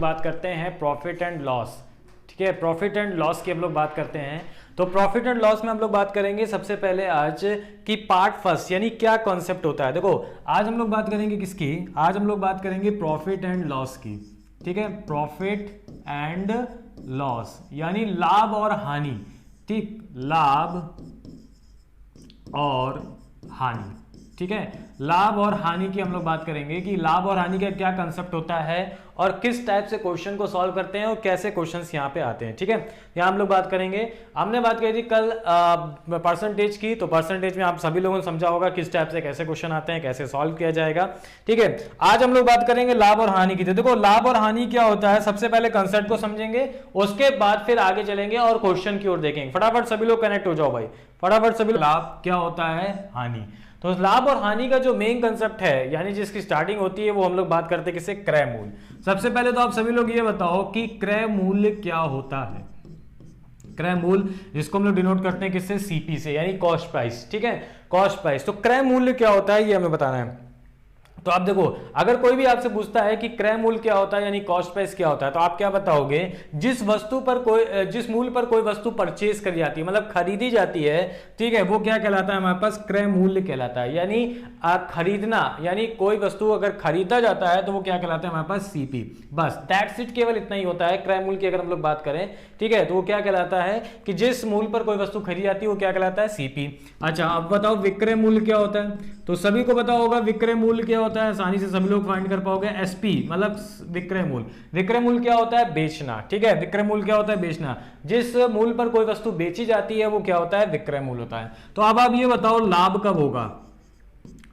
बात करते हैं प्रॉफिट एंड लॉस। ठीक है, प्रॉफिट एंड लॉस की हम लोग बात करते हैं। तो प्रॉफिट एंड लॉस में हम लोग बात करेंगे सबसे पहले आज की पार्ट फर्स्ट, यानी क्या कॉन्सेप्ट होता है। देखो आज हम लोग बात करेंगे किसकी, आज हम लोग बात करेंगे प्रॉफिट एंड लॉस की। ठीक है, प्रॉफिट एंड लॉस यानी लाभ और हानि। ठीक, लाभ और हानि। ठीक है, लाभ और हानि की हम लोग बात करेंगे कि लाभ और हानि का क्या कंसेप्ट होता है और किस टाइप से क्वेश्चन को सॉल्व करते हैं और कैसे क्वेश्चंस यहाँ पे आते हैं। ठीक है, यहाँ हम लोग बात करेंगे। हमने बात करी थी कल परसेंटेज की, तो परसेंटेज में आप सभी लोगों ने समझा होगा किस टाइप से कैसे क्वेश्चन आते हैं, कैसे सॉल्व किया जाएगा। ठीक है, आज हम लोग बात करेंगे लाभ और हानि की। तो देखो लाभ और हानि क्या होता है, सबसे पहले कंसेप्ट को समझेंगे, उसके बाद फिर आगे चलेंगे और क्वेश्चन की ओर देखेंगे। फटाफट सभी लोग कनेक्ट हो जाओ भाई, फटाफट सभी। लाभ क्या होता है, हानि। तो लाभ और हानि का जो मेन कंसेप्ट है, यानी जिसकी स्टार्टिंग होती है, वो हम लोग बात करते हैं किससे, क्रय मूल्य। सबसे पहले तो आप सभी लोग ये बताओ कि क्रय मूल्य क्या होता है। क्रय मूल्य जिसको हम लोग डिनोट करते हैं किससे, सीपी से, यानी कॉस्ट प्राइस। ठीक है, कॉस्ट प्राइस। तो क्रय मूल्य क्या होता है ये हमें बताना है। तो आप देखो, अगर कोई भी आपसे पूछता है कि क्रय मूल्य क्या होता है यानी कॉस्ट प्राइस क्या होता है, तो आप क्या बताओगे, जिस मूल्य पर कोई वस्तु परचेज करी जाती है, मतलब खरीदी जाती है, ठीक है, वो क्या कहलाता है, हमारे पास क्रय मूल्य कहलाता है। यानी खरीदना, यानी कोई वस्तु अगर खरीदा जाता है तो वो क्या कहलाता है, हमारे पास सीपी। बस दैट्स इट, केवल इतना ही होता है क्रय मूल्य की अगर हम लोग बात करें। ठीक है, तो वो क्या कहलाता है कि जिस मूल्य पर कोई वस्तु खरीदी जाती है वो क्या कहलाता है, सीपी। अच्छा, अब बताओ विक्रय मूल्य क्या होता है। तो सभी को पता होगा विक्रय मूल्य क्या होता है, आसानी से सभी लोग फाइंड कर पाओगे। एसपी मतलब विक्रय मूल्य। विक्रय मूल्य क्या होता है, बेचना। ठीक है, विक्रय मूल्य क्या होता है, बेचना। जिस मूल्य पर कोई वस्तु बेची जाती है वो क्या होता है, विक्रय मूल्य होता है। तो अब आप ये बताओ लाभ कब होगा,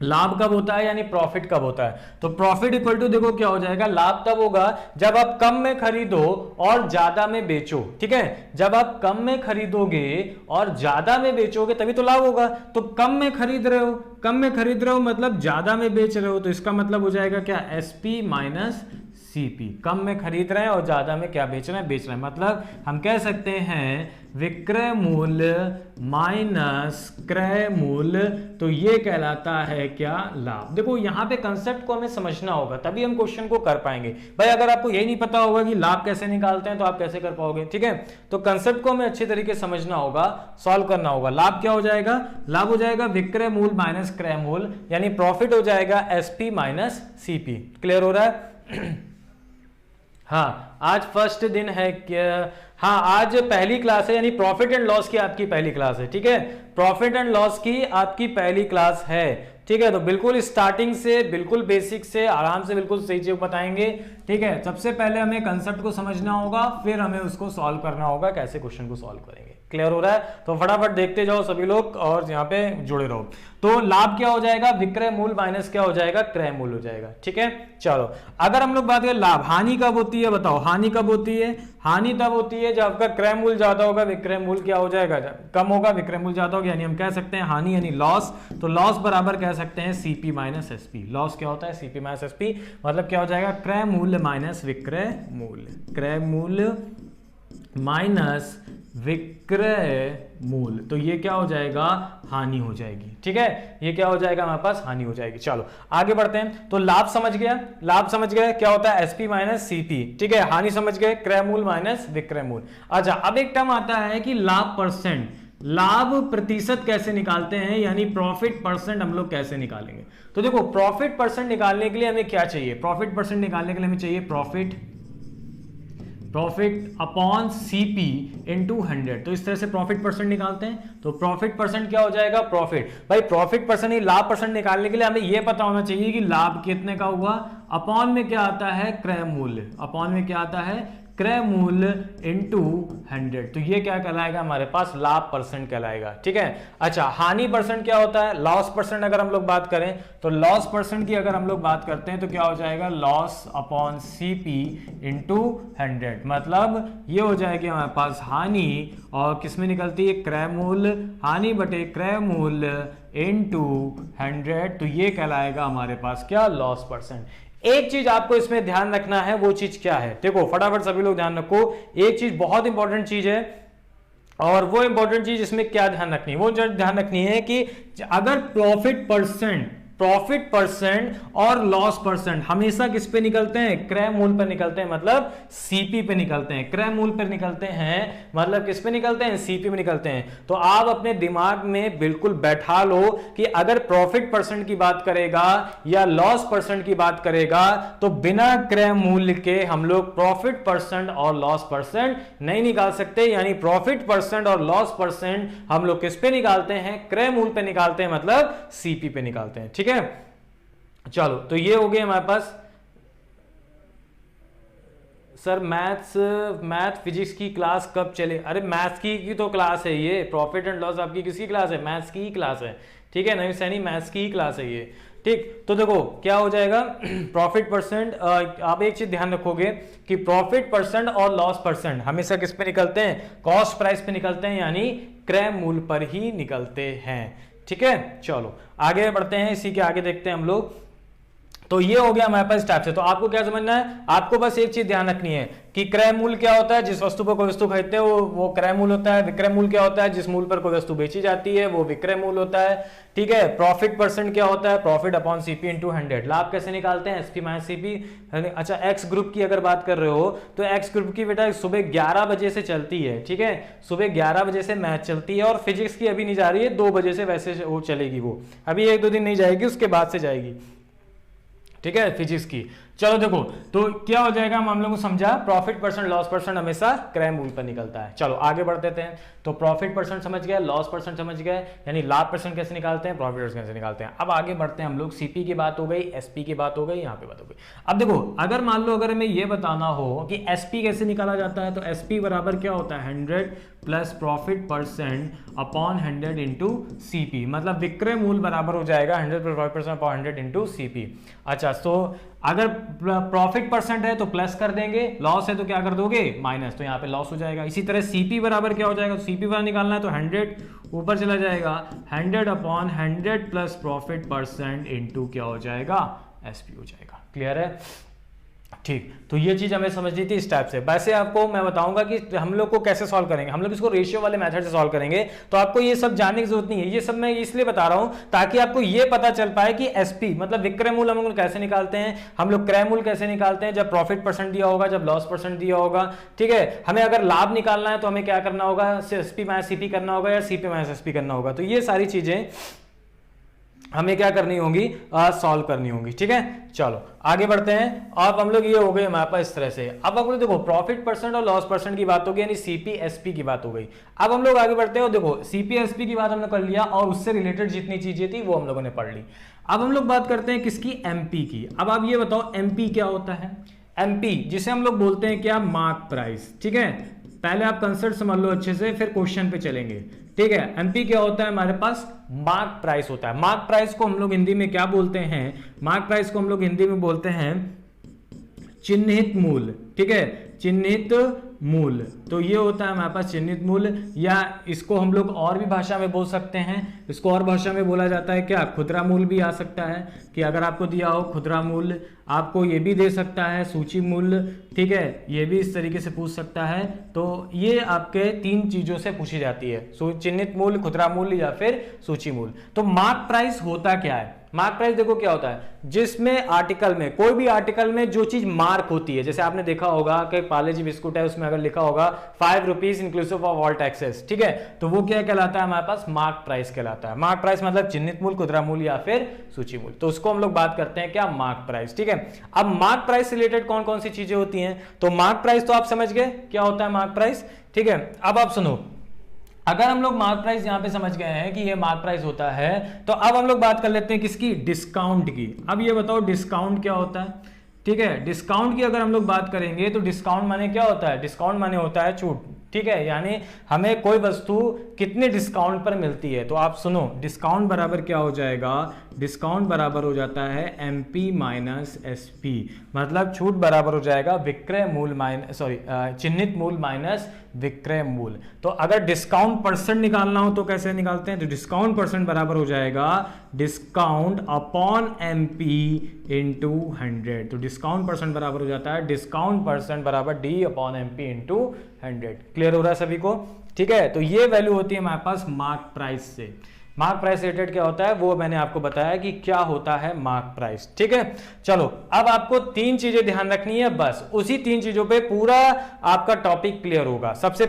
लाभ कब होता है यानी प्रॉफिट कब होता है। तो प्रॉफिट इक्वल टू देखो क्या हो जाएगा, लाभ तब होगा जब आप कम में खरीदो और ज्यादा में बेचो। ठीक है, जब आप कम में खरीदोगे और ज्यादा में बेचोगे तभी तो लाभ होगा। तो कम में खरीद रहे हो, कम में खरीद रहे हो मतलब ज्यादा में बेच रहे हो, तो इसका मतलब हो जाएगा क्या, एसपी माइनस सीपी। कम में खरीद रहे हैं और ज्यादा में क्या बेच रहे हैं, बेच रहे हैं। मतलब हम कह सकते हैं विक्रय मूल्य माइनस क्रय मूल्य, तो ये कहलाता है क्या, लाभ। देखो यहां पे कंसेप्ट को हमें समझना होगा तभी हम क्वेश्चन को कर पाएंगे। भाई अगर आपको यही नहीं पता होगा कि लाभ कैसे निकालते हैं तो आप कैसे कर पाओगे। ठीक है, तो कंसेप्ट को हमें अच्छे तरीके से समझना होगा, सॉल्व करना होगा। लाभ क्या हो जाएगा, लाभ हो जाएगा विक्रय मूल्य माइनस क्रय मूल्य, यानी प्रॉफिट हो जाएगा एसपी माइनस सीपी। क्लियर हो रहा है। हाँ, आज फर्स्ट दिन है क्या, हाँ आज पहली क्लास है, यानी प्रॉफिट एंड लॉस की आपकी पहली क्लास है। ठीक है, प्रॉफिट एंड लॉस की आपकी पहली क्लास है। ठीक है, तो बिल्कुल स्टार्टिंग से, बिल्कुल बेसिक से, आराम से, बिल्कुल सही चीज बताएंगे। ठीक है, सबसे पहले हमें कंसेप्ट को समझना होगा, फिर हमें उसको सॉल्व करना होगा, कैसे क्वेश्चन को सॉल्व करेंगे। क्लियर हो रहा है, तो फटाफट देखते जाओ सभी लोग और यहाँ पे जुड़े रहो। तो लाभ क्या हो जाएगा, विक्रय मूल्य माइनस क्या हो जाएगा, क्रय मूल्य हो जाएगा। ठीक है, चलो अगर हम लोग बात करें लाभ, हानि कब होती है बताओ, हानि कब होती है, हानि तब होती है जब आपका क्रय मूल्य ज्यादा होगा, विक्रय मूल्य क्या हो जाएगा, कम होगा, विक्रय मूल्य ज्यादा होगा, यानी हम कह सकते हैं हानि यानी लॉस। तो लॉस बराबर कह सकते हैं सीपी माइनस एसपी। लॉस क्या होता है, सीपी माइनस एसपी, मतलब क्या हो जाएगा, क्रय मूल्य माइनस विक्रय मूल्य, क्रय मूल्य माइनस विक्रय मूल्य, तो ये क्या हो जाएगा, हानि हो जाएगी। ठीक है, ये क्या हो जाएगा, हमारे पास हानि हो जाएगी। चलो आगे बढ़ते हैं। तो लाभ समझ गया, लाभ समझ गए क्या होता है, एसपी माइनस सीपी। ठीक है, हानि समझ गए, क्रय मूल्य माइनस विक्रय मूल्य। अच्छा, अब एक टर्म आता है कि लाभ परसेंट, लाभ प्रतिशत कैसे निकालते हैं, यानी प्रॉफिट परसेंट हम लोग कैसे निकालेंगे। तो देखो प्रॉफिट परसेंट निकालने के लिए हमें क्या चाहिए, प्रॉफिट परसेंट निकालने के लिए हमें चाहिए प्रॉफिट अपॉन सीपी इंटू 100। तो इस तरह से प्रॉफिट परसेंट निकालते हैं। तो प्रॉफिट परसेंट क्या हो जाएगा, प्रॉफिट, भाई प्रॉफिट परसेंट, लाभ परसेंट निकालने के लिए हमें यह पता होना चाहिए कि लाभ कितने का हुआ, अपॉन में क्या आता है, क्रय मूल्य, अपॉन में क्या आता है, क्रय मूल्य इंटू 100। तो ये क्या कहलाएगा, हमारे पास लाभ परसेंट कहलाएगा। ठीक है, अच्छा हानि परसेंट क्या होता है, लॉस परसेंट अगर हम लोग बात करें, तो लॉस परसेंट की अगर हम लोग बात करते हैं तो क्या हो जाएगा, लॉस अपॉन सीपी इंटू 100। मतलब ये हो जाएगी हमारे पास हानि, और किसमें निकलती है, क्रय मूल्य, हानि बटे क्रय मूल्य इंटू 100। तो ये कहलाएगा हमारे पास क्या, लॉस परसेंट। एक चीज आपको इसमें ध्यान रखना है, वो चीज क्या है, देखो फटाफट सभी लोग ध्यान रखो, एक चीज बहुत इंपॉर्टेंट चीज है, और वो इंपॉर्टेंट चीज इसमें क्या ध्यान रखनी है, वो ध्यान रखनी है कि अगर प्रॉफिट प्रॉफिट परसेंट और लॉस परसेंट हमेशा किस पे निकलते हैं? क्रय मूल्य पर निकलते हैं, मतलब सीपी पे निकलते हैं। क्रय मूल्य पर निकलते हैं मतलब किस पे निकलते हैं? सीपी पे निकलते हैं। तो आप अपने दिमाग में बिल्कुल बैठा लो कि अगर प्रॉफिट परसेंट की बात करेगा या लॉस परसेंट की बात करेगा तो बिना क्रय मूल्य के हम लोग प्रॉफिट परसेंट और लॉस परसेंट नहीं निकाल सकते। यानी प्रॉफिट परसेंट और लॉस परसेंट हम लोग किस पे निकालते हैं? क्रय मूल्य पे निकालते हैं, मतलब सीपी पे निकालते हैं। ठीक है, चलो तो ये हो गया हमारे पास। सर मैथ फिजिक्स की क्लास कब चले? अरे मैथ्स की तो क्लास है ये, प्रॉफिट एंड लॉस आपकी किसकी क्लास है? मैथ्स की ही क्लास है। ठीक है, नहीं सैनी मैथ्स की ही क्लास है ये। ठीक, तो देखो क्या हो जाएगा प्रॉफिट परसेंट, आप एक चीज ध्यान रखोगे कि प्रॉफिट परसेंट और लॉस परसेंट हमेशा किस पे निकलते हैं? कॉस्ट प्राइस पे निकलते हैं, यानी क्रय मूल्य पर ही निकलते हैं। ठीक है, चलो आगे बढ़ते हैं, इसी के आगे देखते हैं हम लोग। तो ये हो गया हमारे पास टाइप से। तो आपको क्या समझना है? आपको बस एक चीज ध्यान रखनी है कि क्रय मूल्य क्या होता है? जिस वस्तु पर कोई वस्तु खरीदते हैं वो क्रय मूल्य होता है। विक्रय मूल्य क्या होता है? जिस मूल्य पर कोई वस्तु बेची जाती है वो विक्रय मूल्य होता है। ठीक है, प्रॉफिट परसेंट क्या होता है? Profit upon CP into 100। लाभ कैसे निकालते हैं? SP minus CP. अच्छा, एक्स ग्रुप की अगर बात कर रहे हो तो एक्स ग्रुप की बेटा सुबह 11 बजे से चलती है। ठीक है, सुबह 11 बजे से मैच चलती है, और फिजिक्स की अभी नहीं जा रही है, 2 बजे से वैसे वो चलेगी, वो अभी 1-2 दिन नहीं जाएगी, उसके बाद से जाएगी। ठीक है, फिजिक्स की। चलो देखो तो क्या हो जाएगा, हम लोगों को समझा प्रॉफिट परसेंट लॉस परसेंट हमेशा क्रय मूल्य पर निकलता है। चलो आगे बढ़ देते हैं। तो प्रॉफिट परसेंट समझ गए, लॉस परसेंट समझ गए, यानी लाभ परसेंट कैसे निकालते हैं, प्रॉफिट परसेंट कैसे निकालते हैं। अब आगे बढ़ते हैं हम लोग। सीपी की बात हो गई, एसपी की बात हो गई, यहाँ पे बात हो गई। अब देखो अगर मान लो अगर हमें ये बताना हो कि एसपी कैसे निकाला जाता है, तो एसपी बराबर क्या होता है? 100 plus profit percent upon 100 into CP, मतलब विक्रय मूल्य बराबर हो जाएगा 100 plus profit percent upon 100 into CP. अच्छा, तो अगर प्रॉफिट परसेंट है तो प्लस कर देंगे, लॉस है तो क्या कर दोगे? माइनस, तो यहाँ पे लॉस हो जाएगा। इसी तरह सीपी बराबर क्या हो जाएगा? सीपी बराबर निकालना है तो 100 ऊपर चला जाएगा, 100 upon 100 plus profit percent into क्या हो जाएगा? एसपी हो जाएगा। क्लियर है? ठीक, तो ये चीज हमें समझनी थी इस टाइप से। वैसे आपको मैं बताऊंगा कि हम लोग को कैसे सॉल्व करेंगे। हम लोग इसको रेशियो वाले मेथड से सॉल्व करेंगे, तो आपको ये सब जानने की जरूरत नहीं है। ये सब मैं इसलिए बता रहा हूं ताकि आपको ये पता चल पाए कि एसपी मतलब विक्रय मूल्य हम लोग कैसे निकालते हैं, हम लोग क्रय मूल्य कैसे निकालते हैं, जब प्रॉफिट परसेंट दिया होगा, जब लॉस परसेंट दिया होगा। ठीक है, हमें अगर लाभ निकालना है तो हमें क्या करना होगा? एसपी माइनस सीपी करना होगा या सीपी माइनस एसपी करना होगा। तो ये सारी चीजें हमें क्या करनी होगी? सॉल्व करनी होगी। ठीक है, चलो आगे बढ़ते हैं। अब हम लोग ये हो गए हमारे पास इस तरह से। अब हम लोग देखो प्रॉफिट परसेंट और लॉस परसेंट की बात हो गई, यानी सीपी एसपी की बात हो गई। अब हम लोग आगे बढ़ते हैं। देखो सीपी एसपी की बात हमने कर लिया और उससे रिलेटेड जितनी चीजें थी वो हम लोगों ने पढ़ ली। अब हम लोग बात करते हैं किसकी? एमपी की। अब आप ये बताओ एमपी क्या होता है? एमपी जिसे हम लोग बोलते हैं क्या? Mark price. ठीक है, पहले आप कंसेप्ट समझ लो अच्छे से, फिर क्वेश्चन पे चलेंगे। ठीक है, एमपी क्या होता है? हमारे पास मार्क प्राइस होता है। मार्क प्राइस को हम लोग हिंदी में क्या बोलते हैं? मार्क प्राइस को हम लोग हिंदी में बोलते हैं चिन्हित मूल्य। ठीक है, चिन्हित मूल्य। तो ये होता है हमारे पास चिन्हित मूल्य, या इसको हम लोग और भी भाषा में बोल सकते हैं। इसको और भाषा में बोला जाता है क्या? खुदरा मूल्य भी आ सकता है, कि अगर आपको दिया हो खुदरा मूल्य, आपको ये भी दे सकता है सूची मूल्य। ठीक है, ये भी इस तरीके से पूछ सकता है। तो ये आपके 3 चीजों से पूछी जाती है, चिन्हित मूल्य, खुदरा मूल्य या फिर सूची मूल्य। तो मार्क प्राइस होता क्या है? मार्क प्राइस देखो क्या होता है, जिसमें आर्टिकल में, कोई भी आर्टिकल में जो चीज मार्क होती है, जैसे आपने देखा होगा कि पार्ले जी बिस्कुट है, उसमें अगर लिखा होगा 5 rupees inclusive of all taxes. ठीक है, तो वो क्या कहलाता है? हमारे पास मार्क प्राइस कहलाता है। मार्क प्राइस मतलब चिन्हित मूल्य, खुदरा मूल्य या फिर सूची मूल्य। तो उसको हम लोग बात करते हैं क्या? Mark price. ठीक है, अब मार्क प्राइस से रिलेटेड कौन कौन सी चीजें होती हैं? तो मार्क प्राइस तो आप समझ गए क्या होता है मार्क प्राइस। ठीक है, अब आप सुनो, अगर हम लोग मार्क प्राइस यहां पे समझ गए हैं कि ये मार्क प्राइस होता है, तो अब हम लोग बात कर लेते हैं किसकी? डिस्काउंट की। अब ये बताओ डिस्काउंट क्या होता है? ठीक है, डिस्काउंट की अगर हम लोग बात करेंगे तो डिस्काउंट माने क्या होता है? डिस्काउंट माने होता है छूट। ठीक है, यानी हमें कोई वस्तु कितने डिस्काउंट पर मिलती है। तो आप सुनो, डिस्काउंट बराबर क्या हो जाएगा? डिस्काउंट बराबर हो जाता है एमपी माइनस एसपी, मतलब छूट बराबर हो जाएगा विक्रय मूल्य माइनस चिन्हित मूल्य माइनस विक्रय मूल्य। तो अगर डिस्काउंट परसेंट निकालना हो तो कैसे निकालते हैं? तो डिस्काउंट परसेंट बराबर हो जाएगा डिस्काउंट अपॉन एमपी इंटू 100। तो डिस्काउंट परसेंट बराबर हो जाता है डिस्काउंट परसेंट बराबर D upon MP into 100। Clear हो रहा है सभी को? ठीक है, तो ये वैल्यू होती है हमारे पास मार्क प्राइस से। मार्क प्राइस रिलेटेड क्या होता है वो मैंने आपको बताया कि क्या होता है मार्क प्राइस। ठीक है, चलो अब आपको 3 चीजें ध्यान रखनी है, बस उसी 3 चीजों पे पूरा आपका टॉपिक क्लियर होगा। सबसे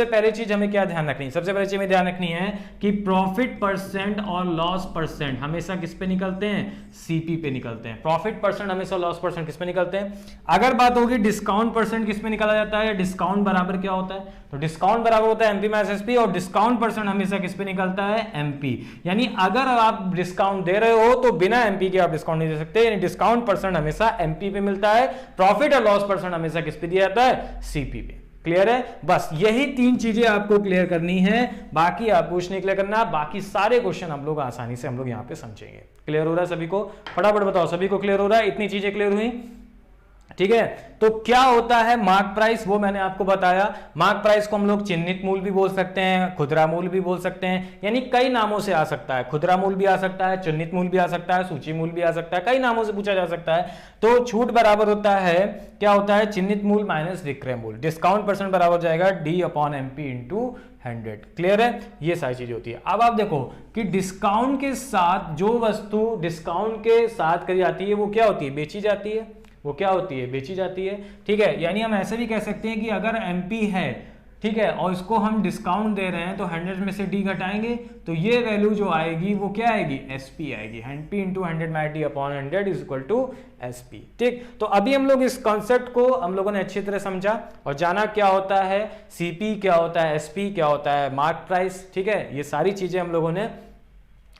पहली चीज हमें क्या ध्यान रखनी है? सबसे पहली चीज हमें ध्यान रखनी है कि प्रॉफिट परसेंट और लॉस परसेंट हमेशा किस पे निकलते हैं? सीपी पे निकलते हैं। प्रॉफिट परसेंट हमेशा लॉस परसेंट किस पे निकलते हैं? अगर बात होगी डिस्काउंट परसेंट किस पे निकाला जाता है? डिस्काउंट बराबर क्या होता है? तो डिस्काउंट बराबर होता है एमपी माइनस एसपी, और डिस्काउंट परसेंट हमेशा किस पे निकलता है? एमपी। यानी अगर आप डिस्काउंट दे रहे हो तो बिना एमपी के आप डिस्काउंट नहीं दे सकते, यानी डिस्काउंट परसेंट हमेशा एमपी पे मिलता है, प्रॉफिट और लॉस परसेंट हमेशा किस पे दिया जाता है? सीपी पे। क्लियर है? बस यही 3 चीजें आपको क्लियर करनी है, बाकी आप कुछ नहीं क्लियर करना, बाकी सारे क्वेश्चन हम लोग आसानी से हम लोग यहां पे समझेंगे। क्लियर हो रहा है सभी को? फटाफट बताओ सभी को क्लियर हो रहा है? इतनी चीजें क्लियर हुई? ठीक है, तो क्या होता है मार्क प्राइस वो मैंने आपको बताया। मार्क प्राइस को हम लोग चिन्हित मूल्य भी बोल सकते हैं, खुदरा मूल्य भी बोल सकते हैं, यानी कई नामों से आ सकता है। खुदरा मूल्य भी आ सकता है, चिन्हित मूल्य भी आ सकता है, सूची मूल्य भी आ सकता है, कई नामों से पूछा जा सकता है। तो छूट बराबर होता है, क्या होता है? चिन्हित मूल्य माइनस विक्रय मूल्य। डिस्काउंट परसेंट बराबर हो जाएगा D/MP इंटू 100। क्लियर है? ये सारी चीजें होती है। अब आप देखो कि डिस्काउंट के साथ जो वस्तु डिस्काउंट के साथ करी जाती है वो क्या होती है? बेची जाती है। वो क्या होती है? बेची जाती है। ठीक है, यानी हम ऐसे भी कह सकते हैं कि अगर एमपी है, ठीक है, और इसको हम डिस्काउंट दे रहे हैं तो 100 में से डी घटाएंगे तो ये वैल्यू जो आएगी वो क्या आएगी? एसपी आएगी। MP into 100 minus D/100 is equal to SP. ठीक, तो अभी हम लोग इस कॉन्सेप्ट को हम लोगों ने अच्छी तरह समझा और जाना क्या होता है सीपी, क्या होता है एसपी, क्या होता है मार्क प्राइस। ठीक है, ये सारी चीजें हम लोगों ने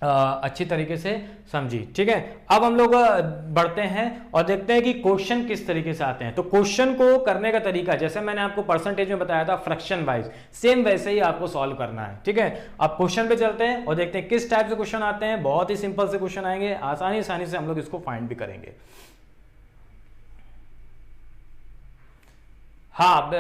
अच्छी तरीके से समझी। ठीक है, अब हम लोग बढ़ते हैं और देखते हैं कि क्वेश्चन किस तरीके से आते हैं। तो क्वेश्चन को करने का तरीका जैसे मैंने आपको परसेंटेज में बताया था फ्रैक्शन वाइज, सेम वैसे ही आपको सॉल्व करना है। ठीक है, अब क्वेश्चन पे चलते हैं और देखते हैं किस टाइप से क्वेश्चन आते हैं। बहुत ही सिंपल से क्वेश्चन आएंगे, आसानी से हम लोग इसको फाइंड भी करेंगे। हाँ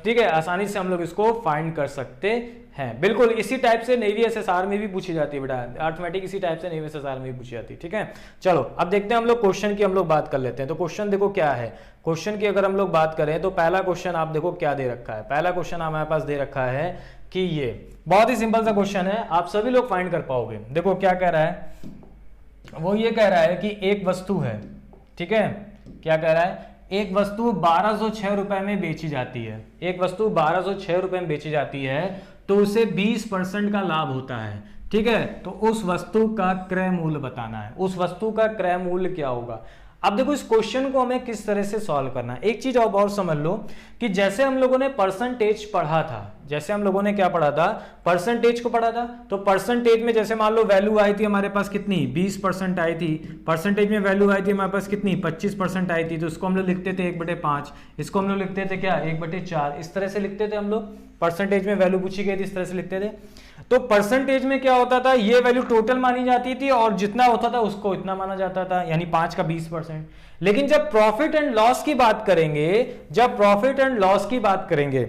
ठीक है, आसानी से हम लोग इसको फाइंड कर सकते हैं। बिल्कुल इसी टाइप से नेवी एसएसआर में भी पूछी जाती है बेटा, अर्थमेटिक इसी टाइप से नेवी एसएसआर में भी पूछी जाती है। ठीक है, चलो अब देखते हैं हम लोग क्वेश्चन की हम लोग बात कर लेते हैं। तो क्वेश्चन देखो क्या है। क्वेश्चन की अगर हम लोग बात करें तो पहला क्वेश्चन आप देखो क्या दे रखा है। पहला क्वेश्चन हमारे पास दे रखा है कि ये बहुत ही सिंपल सा क्वेश्चन है, आप सभी लोग फाइंड कर पाओगे। देखो क्या कह रहा है, वो ये कह रहा है कि एक वस्तु है। ठीक है, क्या कह रहा है? एक वस्तु 1206 रुपए में बेची जाती है। एक वस्तु 1206 रुपए में बेची जाती है तो उसे 20% का लाभ होता है। ठीक है, तो उस वस्तु का क्रय मूल्य बताना है। उस वस्तु का क्रय मूल्य क्या होगा? अब देखो इस क्वेश्चन को हमें किस तरह से सॉल्व करना है। एक चीज और समझ लो कि जैसे हम लोगों ने परसेंटेज पढ़ा था, जैसे हम लोगों ने क्या पढ़ा था? परसेंटेज को पढ़ा था। तो परसेंटेज में जैसे मान लो वैल्यू आई थी हमारे पास कितनी? 20% आई थी। परसेंटेज में वैल्यू आई थी हमारे पास कितनी? 25% आई थी। तो इसको हम लोग लिखते थे 1/5, इसको हम लोग लिखते थे क्या? 1/4, इस तरह से लिखते थे हम लोग। परसेंटेज में वैल्यू पूछी गई थी इस तरह से लिखते थे। तो परसेंटेज में क्या होता था? ये वैल्यू टोटल मानी जाती थी और जितना होता था उसको इतना माना जाता था, यानी 5 का 20%। लेकिन जब प्रॉफिट एंड लॉस की बात करेंगे, जब प्रॉफिट एंड लॉस की बात करेंगे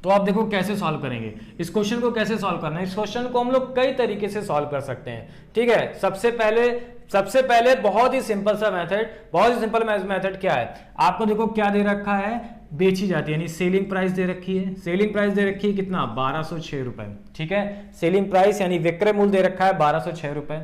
तो आप देखो कैसे सॉल्व करेंगे इस क्वेश्चन को। कैसे सॉल्व करना है इस क्वेश्चन को? हम लोग कई तरीके से सॉल्व कर सकते हैं। ठीक है, सबसे पहले बहुत ही सिंपल सा मेथड, बहुत ही सिंपल मेथड क्या है? आपको देखो क्या दे रखा है? बेची जाती है, यानी सेलिंग प्राइस दे रखी है। सेलिंग प्राइस दे रखी है कितना? 1206 रुपए। ठीक है, सेलिंग प्राइस यानी विक्रय मूल्य दे रखा है 1206 रुपए।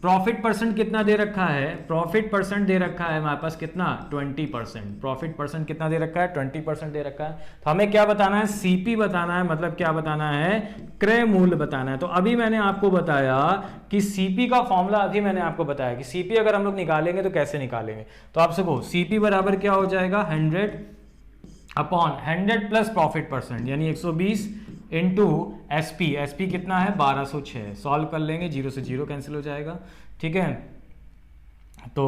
प्रॉफिट परसेंट कितना दे रखा है? प्रॉफिट परसेंट दे रखा है हमारे पास कितना? 20%। प्रॉफिट परसेंट कितना दे रखा है? 20% दे रखा है। तो हमें क्या बताना है? सीपी बताना है, मतलब क्या बताना है? क्रय मूल्य बताना है। तो अभी मैंने आपको बताया कि सीपी का फॉर्मूला, अभी मैंने आपको बताया कि सीपी अगर हम लोग निकालेंगे तो कैसे निकालेंगे। तो आप सबको सीपी बराबर क्या हो जाएगा? 100/100 प्लस प्रॉफिट परसेंट, यानी 120 इंटू एसपी। एसपी कितना है? 1206। सॉल्व कर लेंगे, 0 से 0 कैंसिल हो जाएगा। ठीक है, तो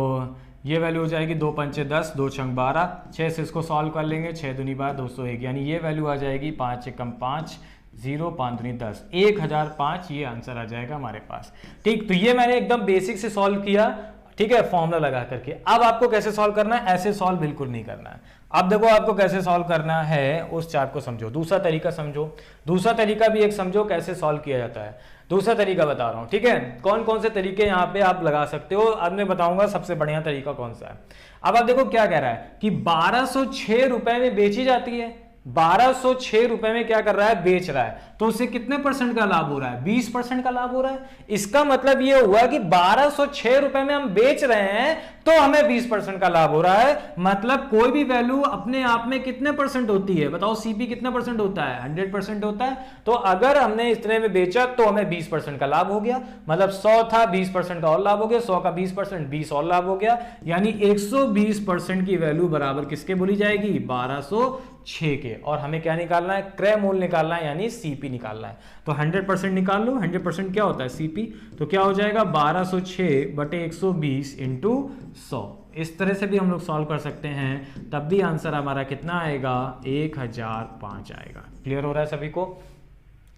ये वैल्यू हो जाएगी 2 पंचे 10, 2 छंग 12, 6 से इसको सॉल्व कर लेंगे, 6 दूनी 12, 201, यानी ये वैल्यू आ जाएगी 5 एकम 5, 0 5 दूनी 10, 1005। ये आंसर आ जाएगा हमारे पास। ठीक, तो ये मैंने एकदम बेसिक से सॉल्व किया। ठीक है, फॉर्मूला लगा करके। अब आपको कैसे सॉल्व करना है? ऐसे सॉल्व बिल्कुल नहीं करना है। अब देखो आपको कैसे सॉल्व करना है, उस चार्ट को समझो। दूसरा तरीका समझो, दूसरा तरीका भी एक समझो कैसे सॉल्व किया जाता है। दूसरा तरीका बता रहा हूं। ठीक है, कौन कौन से तरीके यहाँ पे आप लगा सकते हो, अब मैं बताऊंगा सबसे बढ़िया तरीका कौन सा है। अब आप देखो क्या कह रहा है कि 1206 रुपए में बेची जाती है। 1206 रुपए में क्या कर रहा है, बेच रहा है, तो उसे कितने परसेंट का लाभ हो रहा है, 20% का लाभ हो रहा है। इसका मतलब ये हुआ कि 1206 रुपए में हम बेच रहे हैं तो हमें 20% का लाभ हो रहा है। मतलब कोई भी वैल्यू अपने आप में कितने परसेंट होती है, बताओ सीपी कितने परसेंट होता है, 100% होता है। तो अगर हमने इतने में बेचा तो हमें 20% का लाभ हो गया, मतलब 100 था, 20% का और लाभ हो गया, 100 का 20%, 20 और लाभ हो गया, यानी 120% की वैल्यू बराबर किसके बोली जाएगी, 1206 के। और हमें क्या निकालना है, क्रय मूल्य निकालना है, यानी सीपी निकालना है। तो 100% निकाल लो, 100% क्या होता है, सीपी। तो क्या हो जाएगा, 1206 बटे 120 इंटू 100। इस तरह से भी हम लोग सॉल्व कर सकते हैं, तब भी आंसर हमारा कितना आएगा, 1005 आएगा। क्लियर हो रहा है सभी को?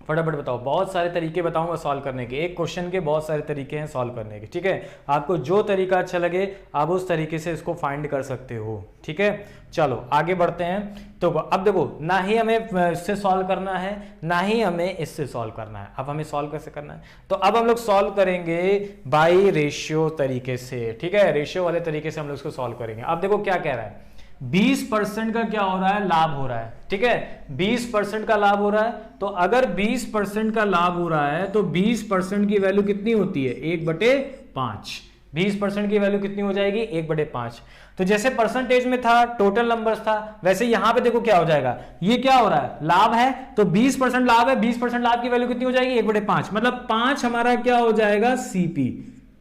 फटाफट बताओ, बहुत सारे तरीके बताऊंगा सॉल्व करने के, एक क्वेश्चन के बहुत सारे तरीके हैं सॉल्व करने के, ठीक है। आपको जो तरीका अच्छा लगे आप उस तरीके से इसको फाइंड कर सकते हो, ठीक है। चलो आगे बढ़ते हैं। तो अब देखो, ना ही हमें इससे सॉल्व करना है ना ही हमें इससे सॉल्व करना है, अब हमें सॉल्व कैसे करना है, तो अब हम लोग सॉल्व करेंगे बाई रेशियो तरीके से, ठीक है। रेशियो वाले तरीके से हम लोग इसको सॉल्व करेंगे। अब देखो क्या कह रहा है, 20% का क्या हो रहा है, लाभ हो रहा है, ठीक है। 20% का लाभ हो रहा है, तो अगर 20% का लाभ हो रहा है तो 20% की वैल्यू कितनी होती है, 1/5। 20% की वैल्यू कितनी हो जाएगी, 1/5। तो जैसे परसेंटेज में था, टोटल नंबर्स था, वैसे यहां पे देखो क्या हो जाएगा, ये क्या हो रहा है, लाभ है, तो 20% लाभ है, 20% लाभ की वैल्यू कितनी हो जाएगी, 1/5। मतलब 5 हमारा क्या हो जाएगा, सीपी।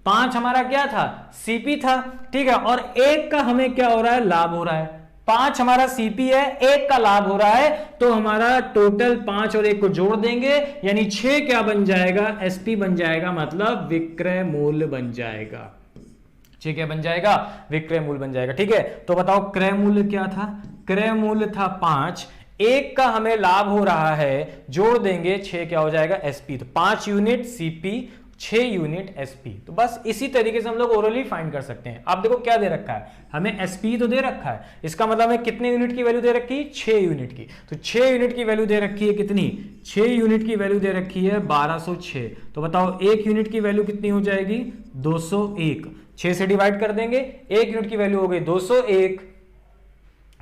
5 हमारा क्या था, सीपी था, ठीक है। और 1 का हमें क्या हो रहा है, लाभ हो रहा है। 5 हमारा सीपी है, 1 का लाभ हो रहा है, तो हमारा टोटल 5 और 1 को जोड़ देंगे, यानी 6 क्या बन जाएगा, एसपी बन जाएगा, मतलब विक्रय मूल्य बन जाएगा। ठीक है, बन जाएगा, विक्रय मूल्य बन जाएगा, ठीक है। तो बताओ क्रय मूल्य क्या था, क्रय मूल्य था 5, 1 का हमें लाभ हो रहा है, जोड़ देंगे 6 क्या हो जाएगा, एसपी। तो 5 यूनिट सीपी, 6 यूनिट एसपी। तो बस इसी तरीके से हम लोग ओरली फाइंड कर सकते हैं। अब देखो क्या दे रखा है, हमें एसपी तो दे रखा है, इसका मतलब हमें कितने यूनिट की वैल्यू दे रखी है, 6 यूनिट की। तो 6 यूनिट की वैल्यू दे रखी है कितनी, 6 यूनिट की वैल्यू दे रखी है 1206। तो बताओ 1 यूनिट की वैल्यू कितनी हो जाएगी, 201। 6 से डिवाइड कर देंगे, 1 यूनिट की वैल्यू हो गई 201,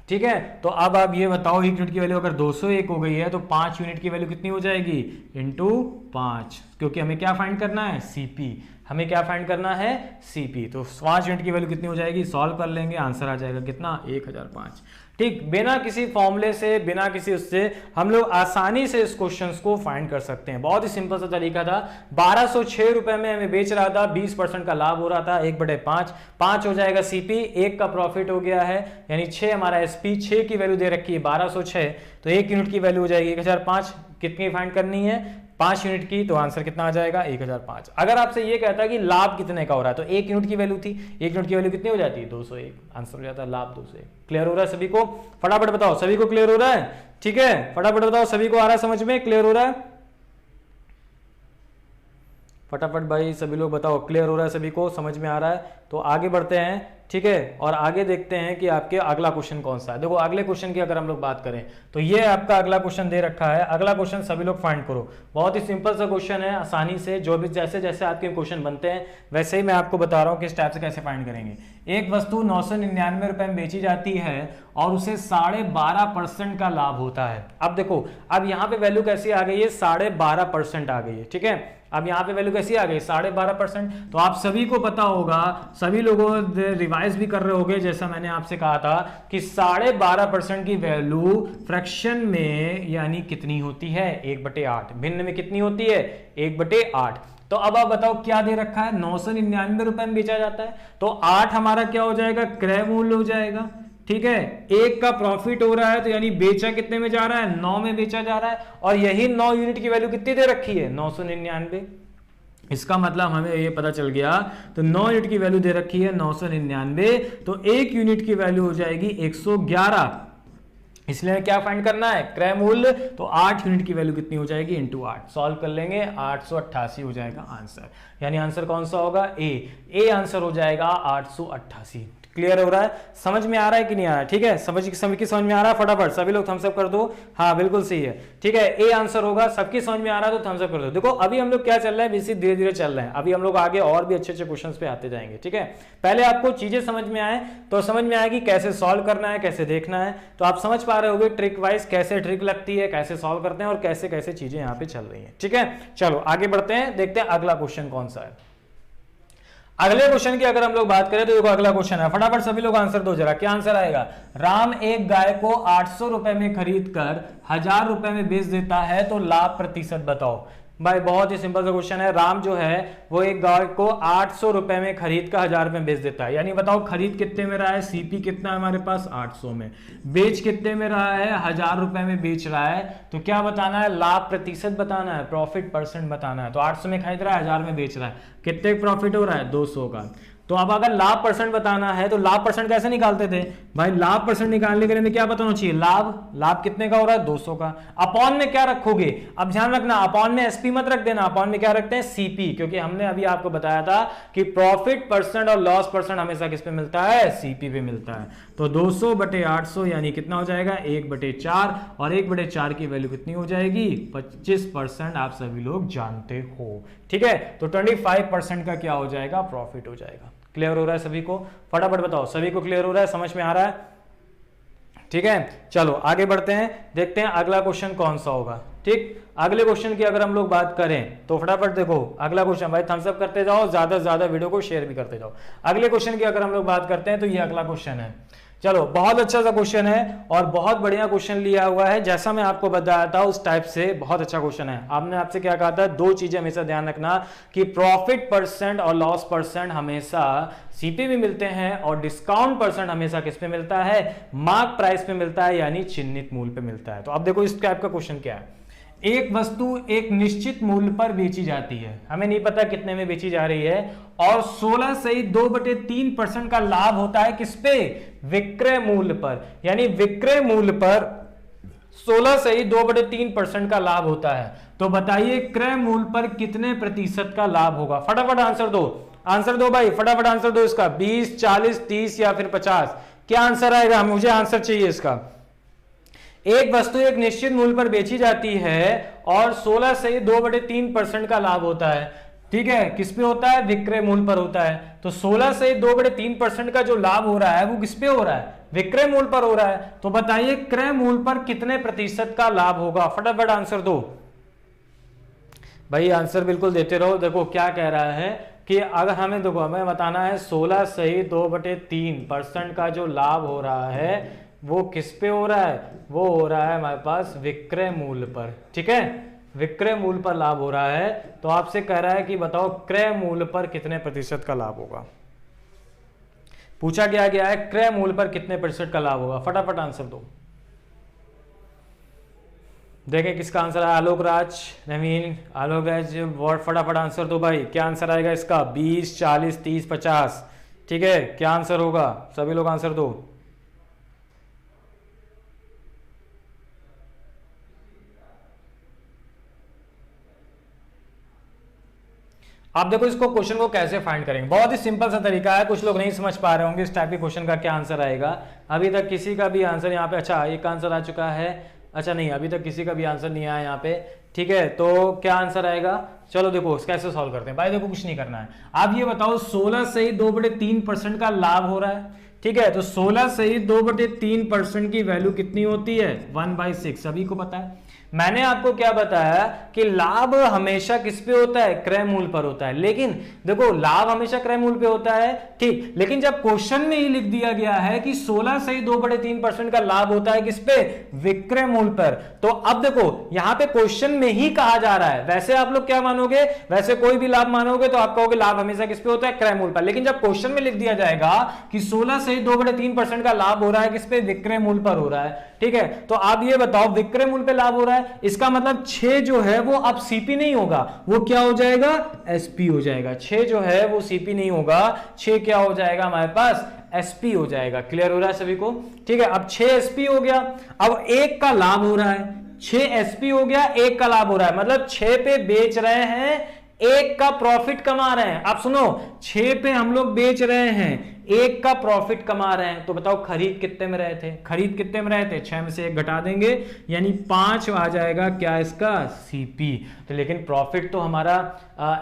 ठीक है। तो अब आप ये बताओ, 1 यूनिट की वैल्यू अगर 201 हो गई है तो 5 यूनिट की वैल्यू कितनी हो जाएगी, इंटू 5, क्योंकि हमें क्या फाइंड करना है, सीपी। हमें क्या फाइंड करना है, सीपी। तो 5 यूनिट की वैल्यू कितनी हो जाएगी, सॉल्व कर लेंगे, आंसर आ जाएगा कितना, 1005। ठीक, बिना किसी फॉर्मूले से, बिना किसी उससे हम लोग आसानी से इस क्वेश्चन को फाइंड कर सकते हैं। बहुत ही सिंपल सा तरीका था। 1206 रुपए में हमें बेच रहा था, 20% का लाभ हो रहा था, 1/5, 5 हो जाएगा सीपी, 1 का प्रॉफिट हो गया है, यानी 6 हमारा एसपी, 6 की वैल्यू दे रखी है 1206, तो 1 यूनिट की वैल्यू हो जाएगी 1005। कितनी फाइंड करनी है, 5 यूनिट की, तो आंसर कितना आ जाएगा, 1005। अगर आपसे ये कहता है कि लाभ कितने का हो रहा है, तो 1 यूनिट की वैल्यू थी, 1 यूनिट की वैल्यू कितनी हो जाती है, 201, आंसर हो जाता है लाभ 201। क्लियर हो रहा है सभी को? फटाफट बताओ, सभी को क्लियर हो रहा है? ठीक है, फटाफट बताओ, सभी को आ रहा है समझ में, क्लियर हो रहा है? फटाफट भाई सभी लोग बताओ, क्लियर हो रहा है सभी को, समझ में आ रहा है? तो आगे बढ़ते हैं, ठीक है, और आगे देखते हैं कि आपके अगला क्वेश्चन कौन सा है। देखो अगले क्वेश्चन की अगर हम लोग बात करें तो ये आपका अगला क्वेश्चन दे रखा है। अगला क्वेश्चन सभी लोग फाइंड करो, बहुत ही सिंपल सा क्वेश्चन है, आसानी से, जो भी जैसे जैसे आपके क्वेश्चन बनते हैं वैसे ही मैं आपको बता रहा हूँ किस टाइप से कैसे फाइंड करेंगे। एक वस्तु 999 रुपए में बेची जाती है और उसे 12.5% का लाभ होता है। अब देखो, अब यहाँ पे वैल्यू कैसी आ गई है, 12.5% आ गई है, ठीक है। अब यहाँ पे वैल्यू कैसी आ गई, 12.5%। तो आप सभी को पता होगा, सभी लोगों रिवाइज भी कर रहे होंगे, जैसा मैंने आपसे कहा था कि 12.5% की वैल्यू फ्रैक्शन में यानी कितनी होती है, 1/8। भिन्न में कितनी होती है, 1/8। तो अब आप बताओ क्या दे रखा है, 999 रुपए में बेचा जाता है, तो 8 हमारा क्या हो जाएगा, क्रय मूल्य हो जाएगा, ठीक है। 1 का प्रॉफिट हो रहा है, तो यानी बेचा कितने में जा रहा है, 9 में बेचा जा रहा है, और यही 9 यूनिट की वैल्यू कितनी दे रखी है, 999। इसका मतलब हमें ये पता चल गया, तो 9 यूनिट की वैल्यू दे रखी है 999, तो 1 यूनिट की वैल्यू हो जाएगी 111। इसलिए क्या फाइंड करना है, क्रय मूल्य। तो 8 यूनिट की वैल्यू कितनी हो जाएगी, इंटू 8, सॉल्व कर लेंगे, 888 हो जाएगा आंसर। यानी आंसर कौन सा होगा, ए आंसर हो जाएगा 888। क्लियर हो रहा है, समझ में आ रहा है कि नहीं आ रहा है? ठीक है, समझ में आ रहा है? फटाफट सभी लोग थम्स अप कर दो। हाँ बिल्कुल सही है, ठीक है, ए आंसर होगा। सबकी समझ में आ रहा है तो थम्स अप कर दो। देखो अभी हम लोग क्या चल रहा है, बेसिक धीरे धीरे चल रहे हैं, अभी हम लोग आगे और भी अच्छे अच्छे क्वेश्चन पे आते जाएंगे। ठीक है, पहले आपको चीजें समझ में आए तो समझ में आएगी कैसे सॉल्व करना है, कैसे देखना है, तो आप समझ पा रहे होगे ट्रिक वाइज कैसे ट्रिक लगती है, कैसे सॉल्व करते हैं और कैसे कैसे चीजें यहाँ पे चल रही है। ठीक है, चलो आगे बढ़ते हैं, देखते हैं अगला क्वेश्चन कौन सा है। अगले क्वेश्चन की अगर हम लोग बात करें तो देखो अगला क्वेश्चन है, फटाफट सभी लोग आंसर दो जरा। क्या आंसर आएगा? राम एक गाय को 800 रुपए में खरीद कर 1000 रुपए में बेच देता है तो लाभ प्रतिशत बताओ। भाई बहुत ही सिंपल सा क्वेश्चन है। राम जो है वो एक गाय को 800 रुपए में खरीद कर 1000 में बेच देता है, यानी बताओ खरीद कितने में रहा है, सीपी कितना है हमारे पास 800 में, बेच कितने में रहा है 1000 रुपए में बेच रहा है, तो क्या बताना है? लाभ प्रतिशत बताना है, प्रॉफिट परसेंट बताना है। तो 800 में खरीद रहा है, 1000 में बेच रहा है, कितने प्रॉफिट हो रहा है? 200 का। तो अब अगर लाभ परसेंट बताना है तो लाभ परसेंट कैसे निकालते थे भाई? लाभ परसेंट निकालने के लिए क्या बताना चाहिए? लाभ कितने का हो रहा है? 200 का। अपॉन में क्या रखोगे? अब ध्यान रखना, अपॉन में एसपी मत रख देना, अपॉन में क्या रखते हैं? सीपी, क्योंकि हमने अभी आपको बताया था कि प्रॉफिट परसेंट और लॉस परसेंट हमेशा किस पे मिलता है? सीपी पे मिलता है। तो 200/800 यानी कितना हो जाएगा? 1/4, और 1/4 की वैल्यू कितनी हो जाएगी? 25%। आप सभी लोग जानते हो। ठीक है, तो 25% का क्या हो जाएगा? प्रॉफिट हो जाएगा। क्लियर हो रहा है सभी को? फटाफट बताओ, सभी को क्लियर हो रहा है, समझ में आ रहा है? ठीक है, चलो आगे बढ़ते हैं, देखते हैं अगला क्वेश्चन कौन सा होगा। ठीक, अगले क्वेश्चन की अगर हम लोग बात करें तो फटाफट देखो अगला क्वेश्चन, भाई थम्स अप करते जाओ, ज्यादा से ज्यादा वीडियो को शेयर भी करते जाओ। अगले क्वेश्चन की अगर हम लोग बात करते हैं तो ये अगला क्वेश्चन है। चलो बहुत अच्छा सा क्वेश्चन है और बहुत बढ़िया क्वेश्चन लिया हुआ है, जैसा मैं आपको बताया था उस टाइप से बहुत अच्छा क्वेश्चन है। आपने आपसे क्या कहा था? दो चीजें हमेशा ध्यान रखना कि प्रॉफिट परसेंट और लॉस परसेंट हमेशा सीपी में मिलते हैं और डिस्काउंट परसेंट हमेशा किस पे मिलता है? मार्क प्राइस पे मिलता है, यानी चिन्हित मूल्य पे मिलता है। तो अब देखो इस टाइप का क्वेश्चन क्या है। एक वस्तु एक निश्चित मूल्य पर बेची जाती है, हमें नहीं पता कितने में बेची जा रही है, और 16 से 2/3% का लाभ होता है किस पे? विक्रय मूल्य पर। यानी विक्रय मूल्य पर 16 से 2/3% का लाभ होता है। तो बताइए क्रय मूल्य पर कितने प्रतिशत का लाभ होगा? फटाफट आंसर दो, आंसर दो भाई, फटाफट आंसर दो इसका। 20, 40, 30 या फिर 50? क्या आंसर आएगा? मुझे आंसर चाहिए इसका। एक वस्तु एक निश्चित मूल्य पर बेची जाती है और 16 से 2/3% का लाभ होता है। ठीक है, किस पे होता है? विक्रय मूल्य पर होता है। तो 16 से 2/3% का जो लाभ हो रहा है वो किस पे हो रहा है? विक्रय मूल्य पर हो रहा है। तो बताइए क्रय मूल्य पर कितने प्रतिशत का लाभ होगा? फटाफट आंसर दो भाई, आंसर बिल्कुल देते रहो। देखो क्या कह रहा है कि अगर हमें देखो हमें बताना है 16 से 2/3% का जो लाभ हो रहा है वो किस पे हो रहा है? वो हो रहा है हमारे पास विक्रय मूल्य पर। ठीक है, विक्रय मूल्य पर लाभ हो रहा है। तो आपसे कह रहा है कि बताओ क्रय मूल्य पर कितने प्रतिशत का लाभ होगा? पूछा गया है क्रय मूल्य पर कितने प्रतिशत का लाभ होगा? फटाफट आंसर दो, देखें किसका आंसर है। आलोक राज, नवीन, आलोक राज, फटाफट आंसर दो भाई। क्या आंसर आएगा इसका? 20, 40, 30, 50? ठीक है, क्या आंसर होगा? सभी लोग आंसर दो। आप देखो इसको क्वेश्चन को कैसे फाइंड करेंगे, बहुत ही सिंपल सा तरीका है। कुछ लोग नहीं समझ पा रहे होंगे इस टाइप के क्वेश्चन का क्या आंसर आएगा। अभी तक किसी का भी आंसर यहाँ पे, अच्छा एक आंसर आ चुका है, अच्छा नहीं अभी तक किसी का भी आंसर नहीं आया यहाँ पे। ठीक है, तो क्या आंसर आएगा? चलो देखो कैसे सॉल्व करते हैं भाई। देखो कुछ नहीं करना है, आप ये बताओ 16 से 2/3% का लाभ हो रहा है। ठीक है, तो 16 से 2/3% की वैल्यू कितनी होती है? 1/6। सभी को पता है। मैंने आपको क्या बताया कि लाभ हमेशा किस पे होता है? क्रय मूल्य पर होता है। लेकिन देखो लाभ हमेशा क्रय मूल्य पे होता है, ठीक, लेकिन जब क्वेश्चन में ही लिख दिया गया है कि 16 से 2/3% का लाभ होता है किस पे? विक्रय मूल्य पर। तो अब देखो यहां पे क्वेश्चन में ही कहा जा रहा है, वैसे आप लोग क्या मानोगे? वैसे कोई भी लाभ मानोगे तो आप कहोगे लाभ हमेशा किस पे होता है? क्रय मूल्य पर। लेकिन जब क्वेश्चन में लिख दिया जाएगा कि 16 से 2/3% का लाभ हो रहा है किस पे? विक्रय मूल्य पर हो रहा है। ठीक है, तो आप ये बताओ विक्रय मूल्य पे लाभ हो रहा है, इसका मतलब 6 जो है वो अब सीपी नहीं होगा, वो क्या हो जाएगा? एसपी हो जाएगा। 6 जो है वो सीपी नहीं होगा, 6 क्या हो जाएगा हमारे पास? एसपी हो जाएगा। क्लियर हो रहा है सभी को? ठीक है, अब 6 एसपी हो गया। अब 1 का लाभ हो रहा है, 6 एसपी हो गया, 1 का लाभ हो रहा है, मतलब 6 पे बेच रहे हैं, 1 का प्रॉफिट कमा रहे हैं। आप सुनो, 6 पे हम लोग बेच रहे हैं, 1 का प्रॉफिट कमा रहे हैं, तो बताओ खरीद कितने में रहे थे, खरीद कितने में रहे थे, 6 में से 1 घटा देंगे यानी 5 आ जाएगा क्या इसका सीपी। तो लेकिन प्रॉफिट तो हमारा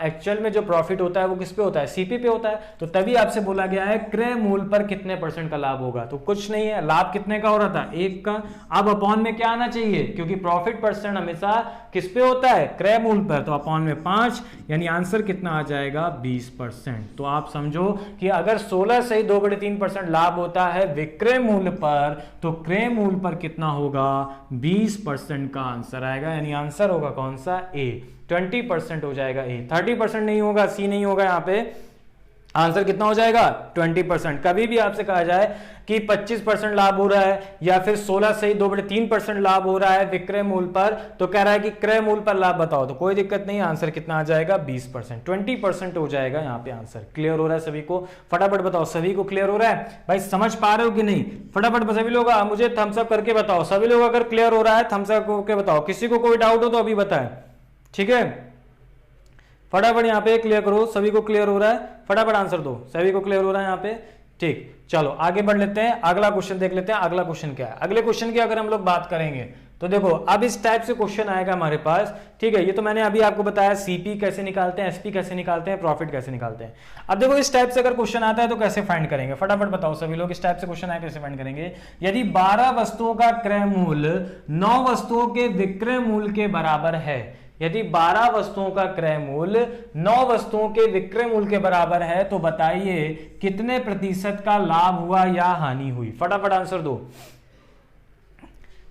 एक्चुअल में जो प्रॉफिट होता है वो किस पे होता है, सीपी पे होता है। तो तभी आपसे बोला गया है क्रय मूल्य पर कितने % का लाभ होगा, तो कुछ नहीं है, लाभ कितने का हो रहा था 1 का। अब अपॉन में क्या आना चाहिए, क्योंकि प्रॉफिट % हमेशा किस पे होता है, क्रय मूल्य पर, तो अपॉन में 5 यानी आंसर कितना आ जाएगा 20%। तो आप समझो कि अगर 16 से 2/3% लाभ होता है विक्रय मूल्य पर, तो क्रय मूल्य पर कितना होगा 20% का आंसर आएगा, यानी आंसर होगा कौन सा ए, 20% हो जाएगा ए, 30% नहीं होगा, सी नहीं होगा, यहां पे आंसर कितना हो जाएगा 20%। कभी भी आपसे कहा जाए कि 25% लाभ हो रहा है या फिर 16 से 2/3% लाभ हो रहा है विक्रय मूल्य पर, तो कह रहा है कि क्रय मूल्य पर लाभ बताओ, तो कोई दिक्कत नहीं, आंसर कितना आ जाएगा 20%, 20% हो जाएगा यहाँ पे आंसर। क्लियर हो रहा है सभी को, फटाफट बताओ, सभी को क्लियर हो रहा है भाई, समझ पा रहे हो कि नहीं, फटाफट सभी लोग मुझे थम्स अप करके बताओ, सभी लोग अगर क्लियर हो रहा है थम्स अप करके बताओ, किसी को कोई डाउट हो तो अभी बताएं, ठीक है, फटाफट यहाँ पे क्लियर करो, सभी को क्लियर हो रहा है, फटाफट आंसर दो, सभी को क्लियर हो रहा है यहाँ पे, ठीक। चलो आगे बढ़ लेते हैं, अगला क्वेश्चन देख लेते हैं, अगला क्वेश्चन क्या है। अगले क्वेश्चन की अगर हम लोग बात करेंगे तो देखो अब इस टाइप से क्वेश्चन आएगा हमारे पास, ठीक है, ये तो मैंने अभी आपको बताया सीपी कैसे निकालते हैं, एसपी कैसे निकालते हैं, प्रॉफिट कैसे निकालते हैं। अब देखो इस टाइप से अगर क्वेश्चन आता है तो कैसे फाइंड करेंगे, फटाफट बताओ सभी लोग, इस टाइप से क्वेश्चन आए कैसे फाइंड करेंगे। यदि 12 वस्तुओं का क्रय मूल्य 9 वस्तुओं के विक्रय मूल्य के बराबर है, यदि 12 वस्तुओं का क्रय मूल्य 9 वस्तुओं के विक्रय मूल्य के बराबर है, तो बताइए कितने % का लाभ हुआ या हानि हुई, फटाफट आंसर दो,